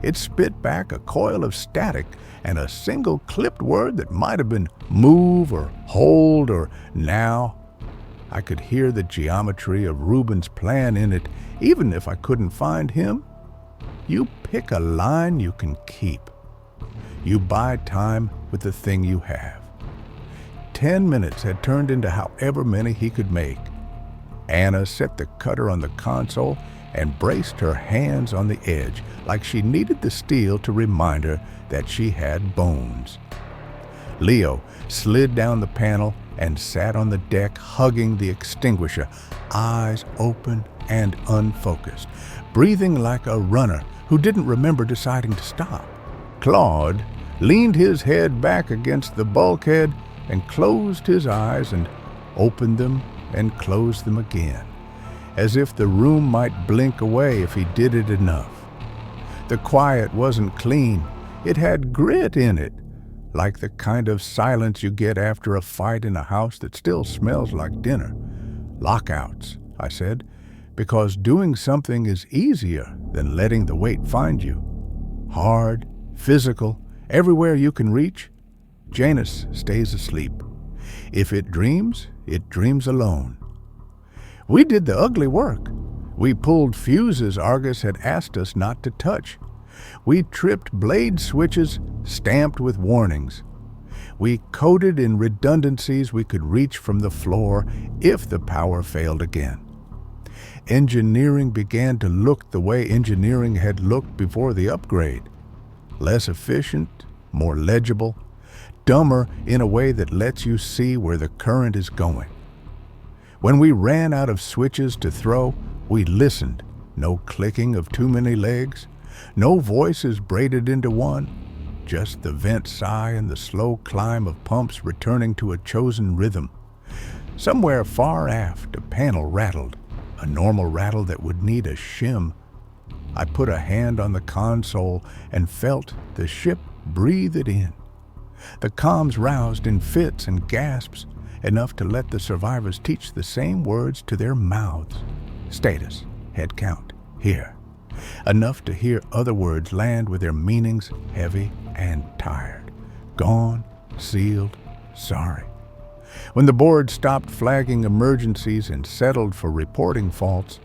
It spit back a coil of static and a single clipped word that might have been move or hold or now. I could hear the geometry of Reuben's plan in it, even if I couldn't find him. You pick a line you can keep. You buy time with the thing you have. 10 minutes had turned into however many he could make. Anna set the cutter on the console and braced her hands on the edge like she needed the steel to remind her that she had bones. Leo slid down the panel and sat on the deck hugging the extinguisher, eyes open and unfocused, breathing like a runner who didn't remember deciding to stop. Claude leaned his head back against the bulkhead and closed his eyes and opened them and closed them again, as if the room might blink away if he did it enough. The quiet wasn't clean. It had grit in it, like the kind of silence you get after a fight in a house that still smells like dinner. Lockouts, I said, because doing something is easier than letting the weight find you. Hard, physical, everywhere you can reach. Janus stays asleep. If it dreams alone. We did the ugly work. We pulled fuses Argus had asked us not to touch. We tripped blade switches stamped with warnings. We coded in redundancies we could reach from the floor if the power failed again. Engineering began to look the way engineering had looked before the upgrade. Less efficient, more legible, dumber in a way that lets you see where the current is going. When we ran out of switches to throw, we listened. No clicking of too many legs, no voices braided into one, just the vent sigh and the slow climb of pumps returning to a chosen rhythm. Somewhere far aft, a panel rattled, a normal rattle that would need a shim. I put a hand on the console and felt the ship breathe it in. The comms roused in fits and gasps, enough to let the survivors teach the same words to their mouths. Status, head count, here. Enough to hear other words land with their meanings heavy and tired. Gone, sealed, sorry. When the board stopped flagging emergencies and settled for reporting faults,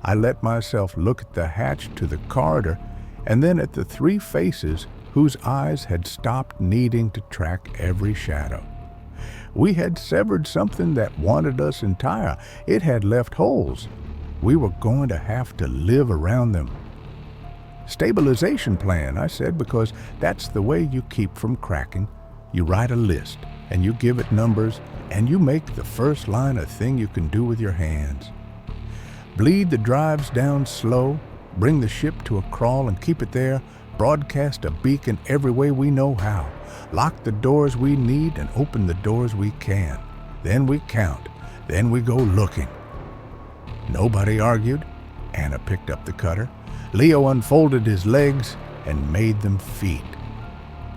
I let myself look at the hatch to the corridor and then at the three faces whose eyes had stopped needing to track every shadow. We had severed something that wanted us entire. It had left holes. We were going to have to live around them. Stabilization plan, I said, because that's the way you keep from cracking. You write a list, and you give it numbers, and you make the first line a thing you can do with your hands. Bleed the drives down slow, bring the ship to a crawl and keep it there, broadcast a beacon every way we know how, lock the doors we need and open the doors we can. Then we count, then we go looking. Nobody argued. Anna picked up the cutter. Leo unfolded his legs and made them feet.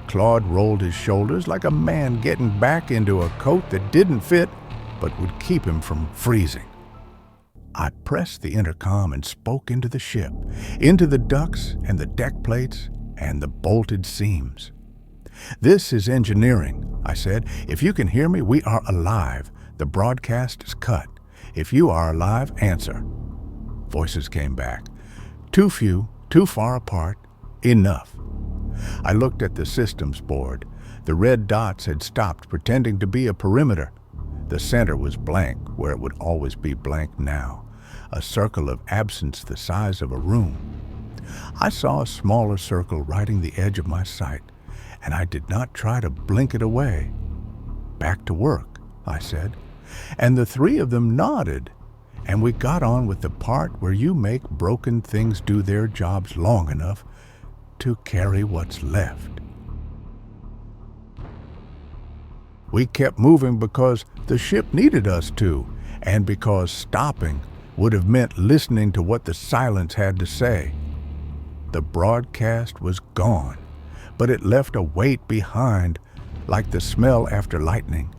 Claude rolled his shoulders like a man getting back into a coat that didn't fit but would keep him from freezing. I pressed the intercom and spoke into the ship, into the ducts and the deck plates and the bolted seams. "This is engineering," I said. "If you can hear me, we are alive. The broadcast is cut. If you are alive, answer." Voices came back. Too few, too far apart, enough. I looked at the systems board. The red dots had stopped pretending to be a perimeter. The center was blank, where it would always be blank now, a circle of absence the size of a room. I saw a smaller circle riding the edge of my sight, and I did not try to blink it away. "Back to work," I said, and the three of them nodded, and we got on with the part where you make broken things do their jobs long enough to carry what's left. We kept moving because the ship needed us to, and because stopping would have meant listening to what the silence had to say. The broadcast was gone, but it left a weight behind, like the smell after lightning.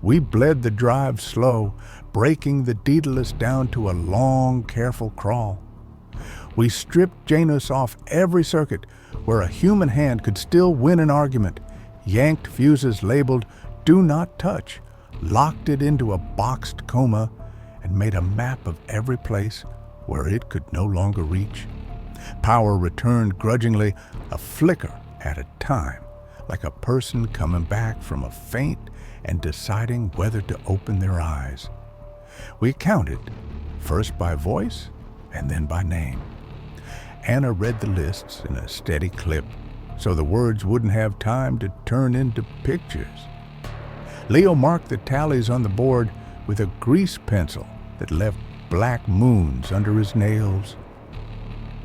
We bled the drive slow, breaking the Daedalus down to a long, careful crawl. We stripped Janus off every circuit where a human hand could still win an argument, yanked fuses labeled "Do Not Touch," locked it into a boxed coma, and made a map of every place where it could no longer reach. Power returned grudgingly, a flicker at a time, like a person coming back from a faint and deciding whether to open their eyes. We counted, first by voice and then by name. Anna read the lists in a steady clip, so the words wouldn't have time to turn into pictures. Leo marked the tallies on the board with a grease pencil that left black moons under his nails.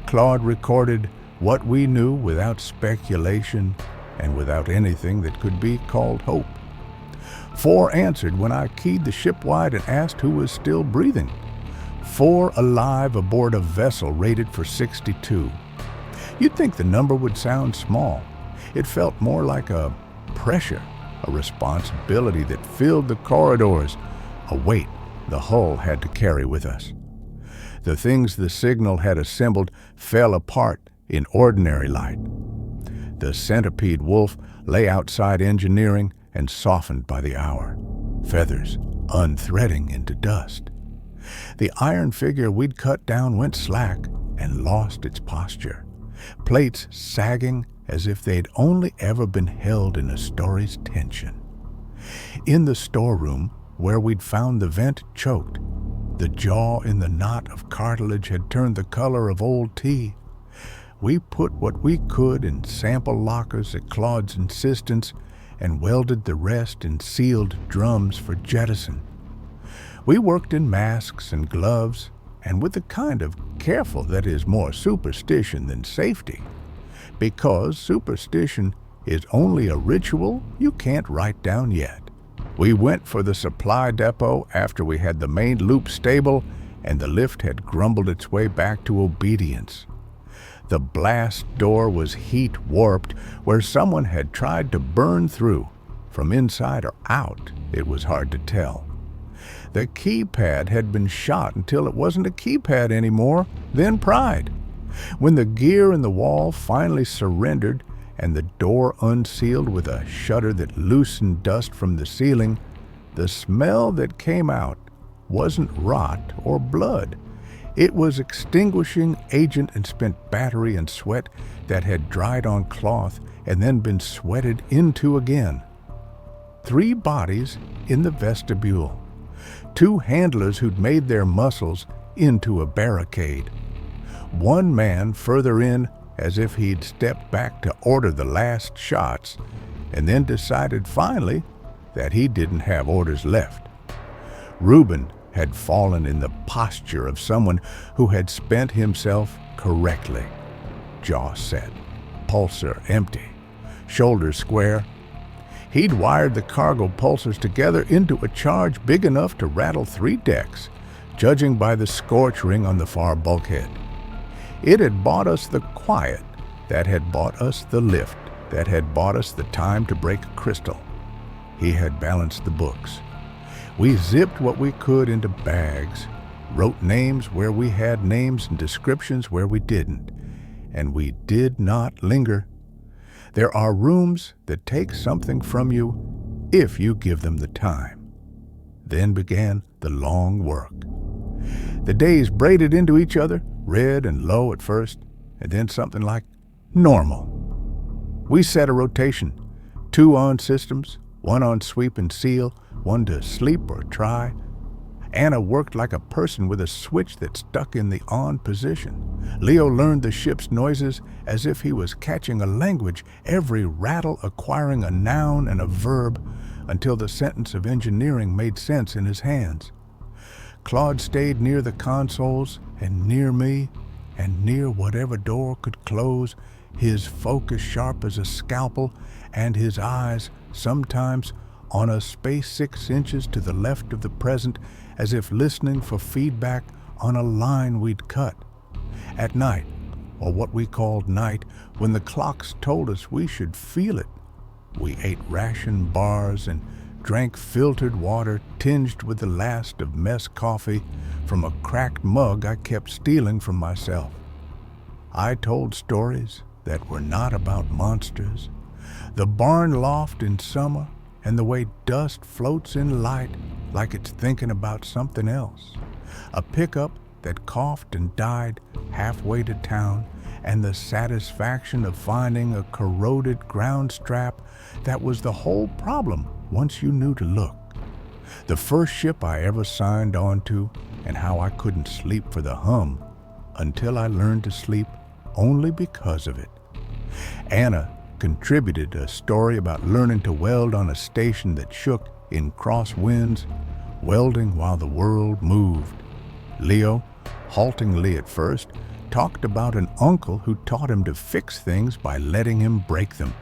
Claude recorded what we knew without speculation and without anything that could be called hope. 4 answered when I keyed the ship wide and asked who was still breathing. 4 alive aboard a vessel rated for 62. You'd think the number would sound small. It felt more like a pressure, a responsibility that filled the corridors, a weight the hull had to carry with us. The things the signal had assembled fell apart in ordinary light. The centipede wolf lay outside engineering and softened by the hour, feathers unthreading into dust. The iron figure we'd cut down went slack and lost its posture, plates sagging as if they'd only ever been held in a story's tension. In the storeroom, where we'd found the vent choked, the jaw in the knot of cartilage had turned the color of old tea. We put what we could in sample lockers at Claude's insistence and welded the rest in sealed drums for jettison. We worked in masks and gloves, and with the kind of careful that is more superstition than safety, because superstition is only a ritual you can't write down yet. We went for the supply depot after we had the main loop stable and the lift had grumbled its way back to obedience. The blast door was heat warped where someone had tried to burn through. From inside or out, it was hard to tell. The keypad had been shot until it wasn't a keypad anymore, then pried. When the gear in the wall finally surrendered and the door unsealed with a shutter that loosened dust from the ceiling, the smell that came out wasn't rot or blood. It was extinguishing agent and spent battery and sweat that had dried on cloth and then been sweated into again. 3 bodies in the vestibule. 2 handlers who'd made their muscles into a barricade. 1 man further in as if he'd stepped back to order the last shots and then decided finally that he didn't have orders left. Reuben had fallen in the posture of someone who had spent himself correctly. Jaw set, pulsar empty, shoulders square. He'd wired the cargo pulsars together into a charge big enough to rattle 3 decks, judging by the scorch ring on the far bulkhead. It had bought us the quiet, that had bought us the lift, that had bought us the time to break a crystal. He had balanced the books. We zipped what we could into bags, wrote names where we had names and descriptions where we didn't, and we did not linger. There are rooms that take something from you if you give them the time. Then began the long work. The days braided into each other, red and low at first, and then something like normal. We set a rotation, 2 on systems, 1 on sweep and seal, 1 to sleep or try. Anna worked like a person with a switch that stuck in the on position. Leo learned the ship's noises as if he was catching a language, every rattle acquiring a noun and a verb until the sentence of engineering made sense in his hands. Claude stayed near the consoles and near me and near whatever door could close, his focus sharp as a scalpel and his eyes sometimes on a space 6 inches to the left of the present, as if listening for feedback on a line we'd cut. At night, or what we called night, when the clocks told us we should feel it, we ate ration bars and drank filtered water tinged with the last of mess coffee from a cracked mug I kept stealing from myself. I told stories that were not about monsters. The barn loft in summer, and the way dust floats in light like it's thinking about something else. A pickup that coughed and died halfway to town, and the satisfaction of finding a corroded ground strap that was the whole problem once you knew to look. The first ship I ever signed on to, and how I couldn't sleep for the hum until I learned to sleep only because of it. Anna contributed a story about learning to weld on a station that shook in cross winds, welding while the world moved. Leo, haltingly at first, talked about an uncle who taught him to fix things by letting him break them.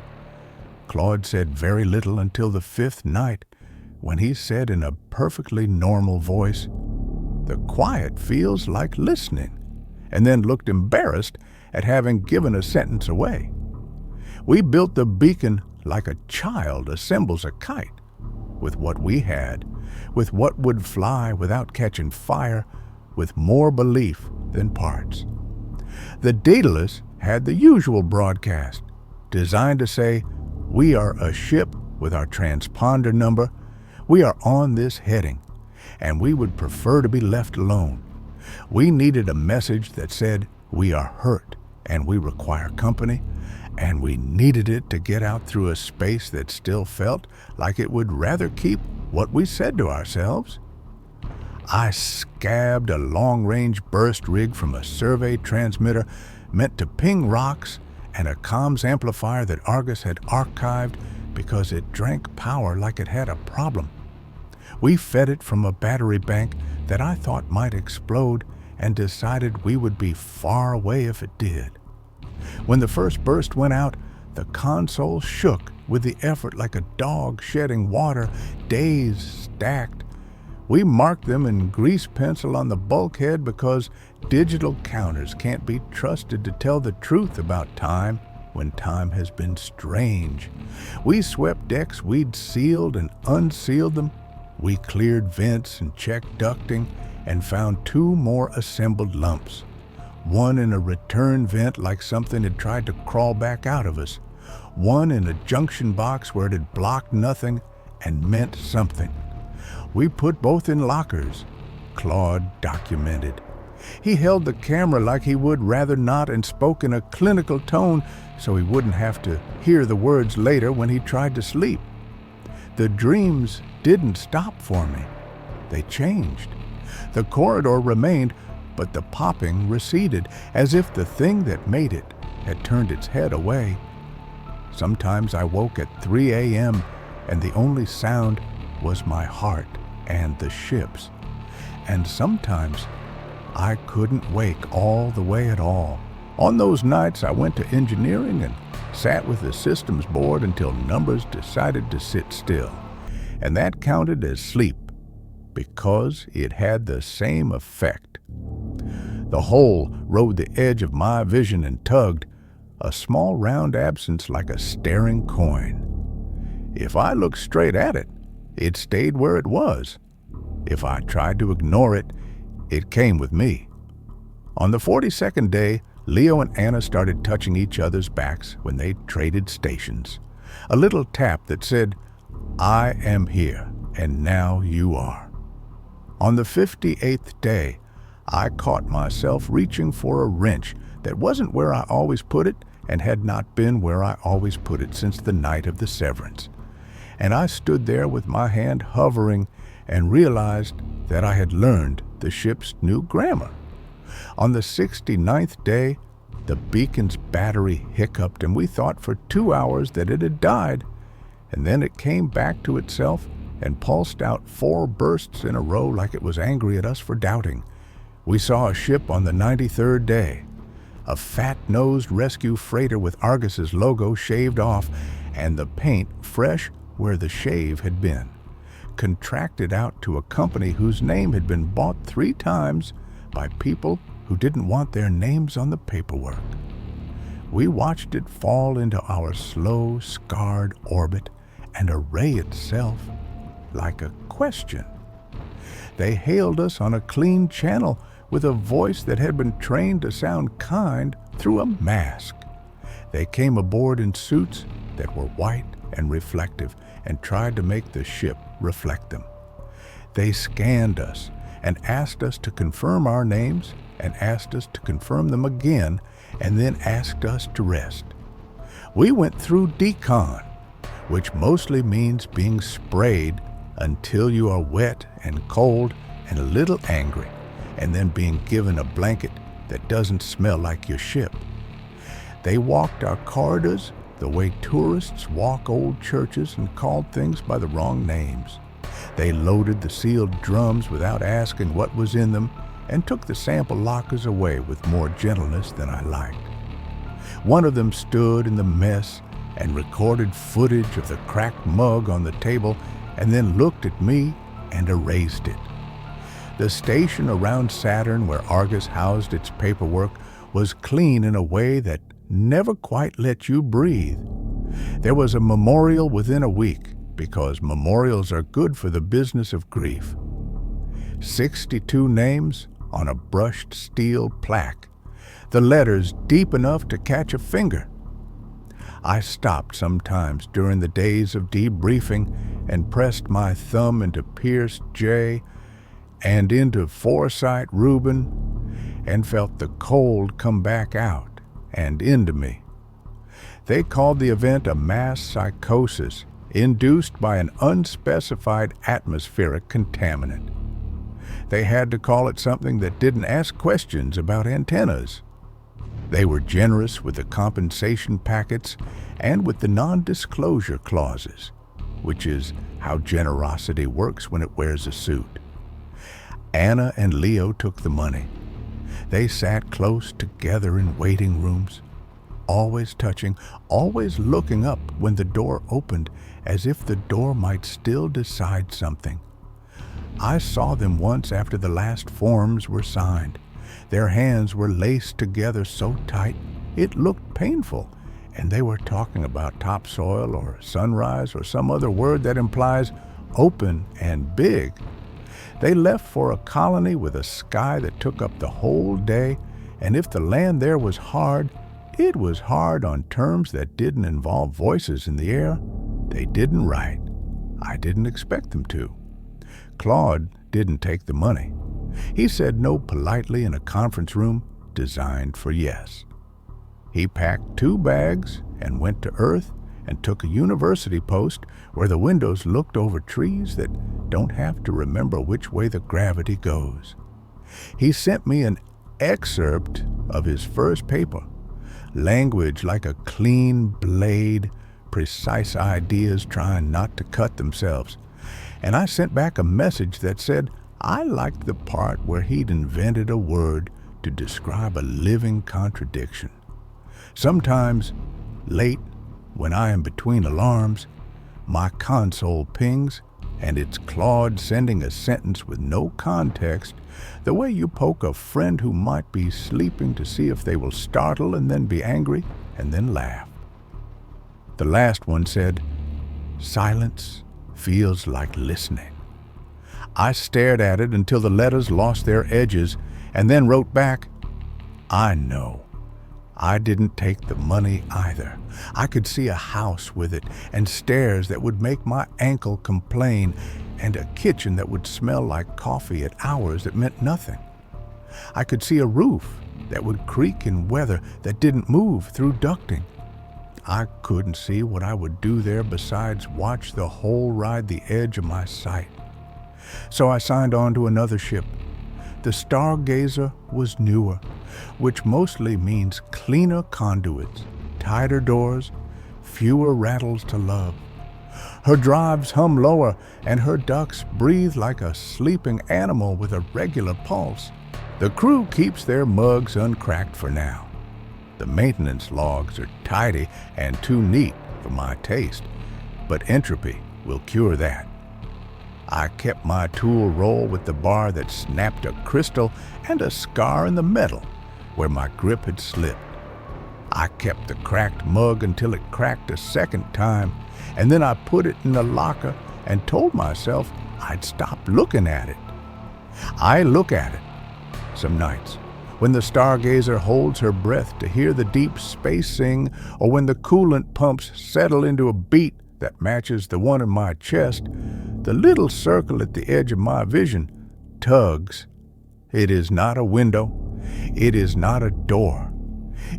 Claude said very little until the 5th night, when he said in a perfectly normal voice, "The quiet feels like listening," and then looked embarrassed at having given a sentence away. We built the beacon like a child assembles a kite, with what we had, with what would fly without catching fire, with more belief than parts. The Daedalus had the usual broadcast, designed to say, "We are a ship with our transponder number. We are on this heading, and we would prefer to be left alone. We needed a message that said we are hurt and we require company, and we needed it to get out through a space that still felt like it would rather keep what we said to ourselves. I scabbed a long-range burst rig from a survey transmitter meant to ping rocks and a comms amplifier that Argus had archived because it drank power like it had a problem. We fed it from a battery bank that I thought might explode and decided we would be far away if it did. When the first burst went out, the console shook with the effort like a dog shedding water, days stacked. We marked them in grease pencil on the bulkhead because digital counters can't be trusted to tell the truth about time when time has been strange. We swept decks we'd sealed and unsealed them. We cleared vents and checked ducting and found 2 more assembled lumps. One in a return vent like something had tried to crawl back out of us. One in a junction box where it had blocked nothing and meant something. We put both in lockers. Claude documented. He held the camera like he would rather not and spoke in a clinical tone so he wouldn't have to hear the words later when he tried to sleep. The dreams didn't stop for me. They changed. The corridor remained, but the popping receded, as if the thing that made it had turned its head away. Sometimes I woke at 3 a.m. and the only sound was my heart and the ships. And sometimes I couldn't wake all the way at all. On those nights I went to engineering and sat with the systems board until numbers decided to sit still. And that counted as sleep because it had the same effect. The hole rode the edge of my vision and tugged, a small round absence like a staring coin. If I looked straight at it, it stayed where it was. If I tried to ignore it, it came with me. On the 42nd day, Leo and Anna started touching each other's backs when they traded stations. A little tap that said, "I am here, and now you are." On the 58th day, I caught myself reaching for a wrench that wasn't where I always put it and had not been where I always put it since the night of the severance. And I stood there with my hand hovering and realized that I had learned the ship's new grammar. On the 69th day, the beacon's battery hiccuped and we thought for 2 hours that it had died, and then it came back to itself and pulsed out 4 bursts in a row like it was angry at us for doubting. We saw a ship on the 93rd day, a fat-nosed rescue freighter with Argus's logo shaved off and the paint fresh where the shave had been, contracted out to a company whose name had been bought 3 times by people who didn't want their names on the paperwork. We watched it fall into our slow, scarred orbit and array itself like a question. They hailed us on a clean channel with a voice that had been trained to sound kind through a mask. They came aboard in suits that were white and reflective and tried to make the ship reflect them. They scanned us and asked us to confirm our names and asked us to confirm them again and then asked us to rest. We went through decon, which mostly means being sprayed until you are wet and cold and a little angry, and then being given a blanket that doesn't smell like your ship. They walked our corridors the way tourists walk old churches and called things by the wrong names. They loaded the sealed drums without asking what was in them and took the sample lockers away with more gentleness than I liked. One of them stood in the mess and recorded footage of the cracked mug on the table and then looked at me and erased it. The station around Saturn where Argus housed its paperwork was clean in a way that never quite let you breathe. There was a memorial within a week because memorials are good for the business of grief. 62 names on a brushed steel plaque, the letters deep enough to catch a finger. I stopped sometimes during the days of debriefing and pressed my thumb into Pierce J and into Foresight Rubin and felt the cold come back out and into me. They called the event a mass psychosis induced by an unspecified atmospheric contaminant. They had to call it something that didn't ask questions about antennas. They were generous with the compensation packets and with the non-disclosure clauses, which is how generosity works when it wears a suit. Anna and Leo took the money. They sat close together in waiting rooms, always touching, always looking up when the door opened, as if the door might still decide something. I saw them once after the last forms were signed. Their hands were laced together so tight it looked painful, and they were talking about topsoil or sunrise or some other word that implies open and big. They left for a colony with a sky that took up the whole day, and if the land there was hard, it was hard on terms that didn't involve voices in the air. They didn't write. I didn't expect them to. Claude didn't take the money. He said no politely in a conference room designed for yes. He packed 2 bags and went to Earth and took a university post where the windows looked over trees that don't have to remember which way the gravity goes. He sent me an excerpt of his first paper, language like a clean blade, precise ideas trying not to cut themselves. And I sent back a message that said I liked the part where he'd invented a word to describe a living contradiction. Sometimes, late, when I am between alarms, my console pings, and it's Claude sending a sentence with no context, the way you poke a friend who might be sleeping to see if they will startle and then be angry and then laugh. The last one said, "Silence feels like listening." I stared at it until the letters lost their edges and then wrote back, "I know. I didn't take the money either. I could see a house with it and stairs that would make my ankle complain and a kitchen that would smell like coffee at hours that meant nothing. I could see a roof that would creak in weather that didn't move through ducting. I couldn't see what I would do there besides watch the hole ride the edge of my sight. So I signed on to another ship. The Stargazer was newer, which mostly means cleaner conduits, tighter doors, fewer rattles to love. Her drives hum lower, and her ducts breathe like a sleeping animal with a regular pulse. The crew keeps their mugs uncracked for now. The maintenance logs are tidy and too neat for my taste, but entropy will cure that. I kept my tool roll with the bar that snapped a crystal and a scar in the metal where my grip had slipped. I kept the cracked mug until it cracked a second time, and then I put it in the locker and told myself I'd stop looking at it. I look at it some nights when the Stargazer holds her breath to hear the deep space sing, or when the coolant pumps settle into a beat that matches the one in my chest. The little circle at the edge of my vision tugs. It is not a window. It is not a door.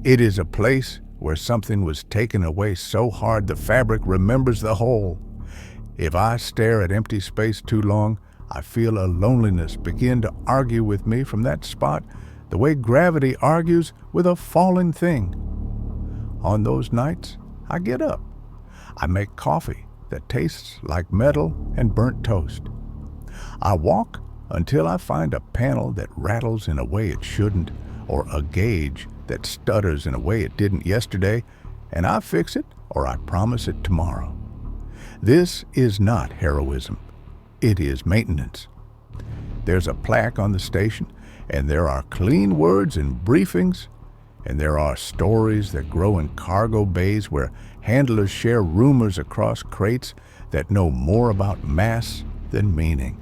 It is a place where something was taken away so hard the fabric remembers the whole. If I stare at empty space too long, I feel a loneliness begin to argue with me from that spot, the way gravity argues with a falling thing. On those nights, I get up. I make coffee that tastes like metal and burnt toast. I walk until I find a panel that rattles in a way it shouldn't, or a gauge that stutters in a way it didn't yesterday, and I fix it or I promise it tomorrow. This is not heroism. It is maintenance. There's a plaque on the station, and there are clean words in briefings, and there are stories that grow in cargo bays where handlers share rumors across crates that know more about mass than meaning.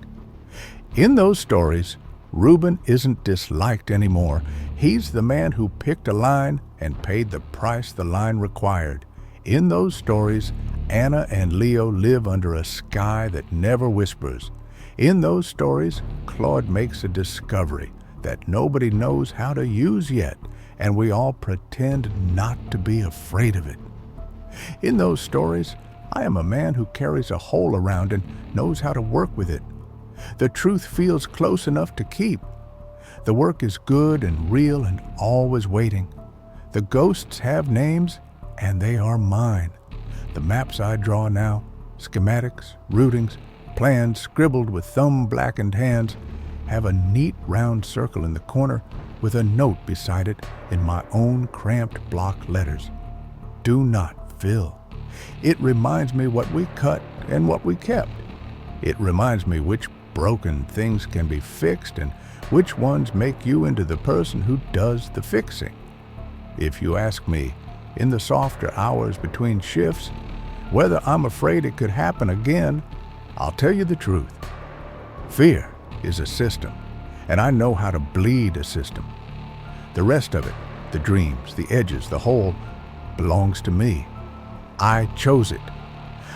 In those stories, Reuben isn't disliked anymore. He's the man who picked a line and paid the price the line required. In those stories, Anna and Leo live under a sky that never whispers. In those stories, Claude makes a discovery that nobody knows how to use yet, and we all pretend not to be afraid of it. In those stories, I am a man who carries a hole around and knows how to work with it. The truth feels close enough to keep. The work is good and real and always waiting. The ghosts have names, and they are mine. The maps I draw now, schematics, routings, plans scribbled with thumb-blackened hands, have a neat round circle in the corner with a note beside it in my own cramped block letters. Do not fill. It reminds me what we cut and what we kept. It reminds me which broken things can be fixed and which ones make you into the person who does the fixing. If you ask me, in the softer hours between shifts, whether I'm afraid it could happen again, I'll tell you the truth. Fear is a system, and I know how to bleed a system. The rest of it, the dreams, the edges, the whole, belongs to me. I chose it.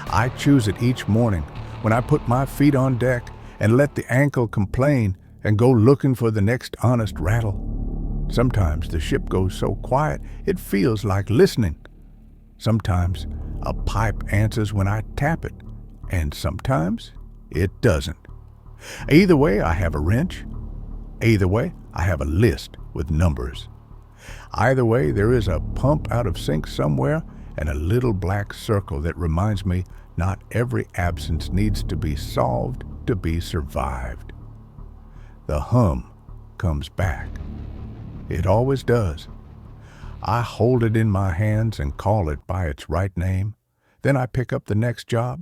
I choose it each morning when I put my feet on deck and let the ankle complain and go looking for the next honest rattle. Sometimes the ship goes so quiet it feels like listening. Sometimes a pipe answers when I tap it, and sometimes it doesn't. Either way, I have a wrench. Either way, I have a list with numbers. Either way, there is a pump out of sync somewhere and a little black circle that reminds me not every absence needs to be solved to be survived. The hum comes back. It always does. I hold it in my hands and call it by its right name. Then I pick up the next job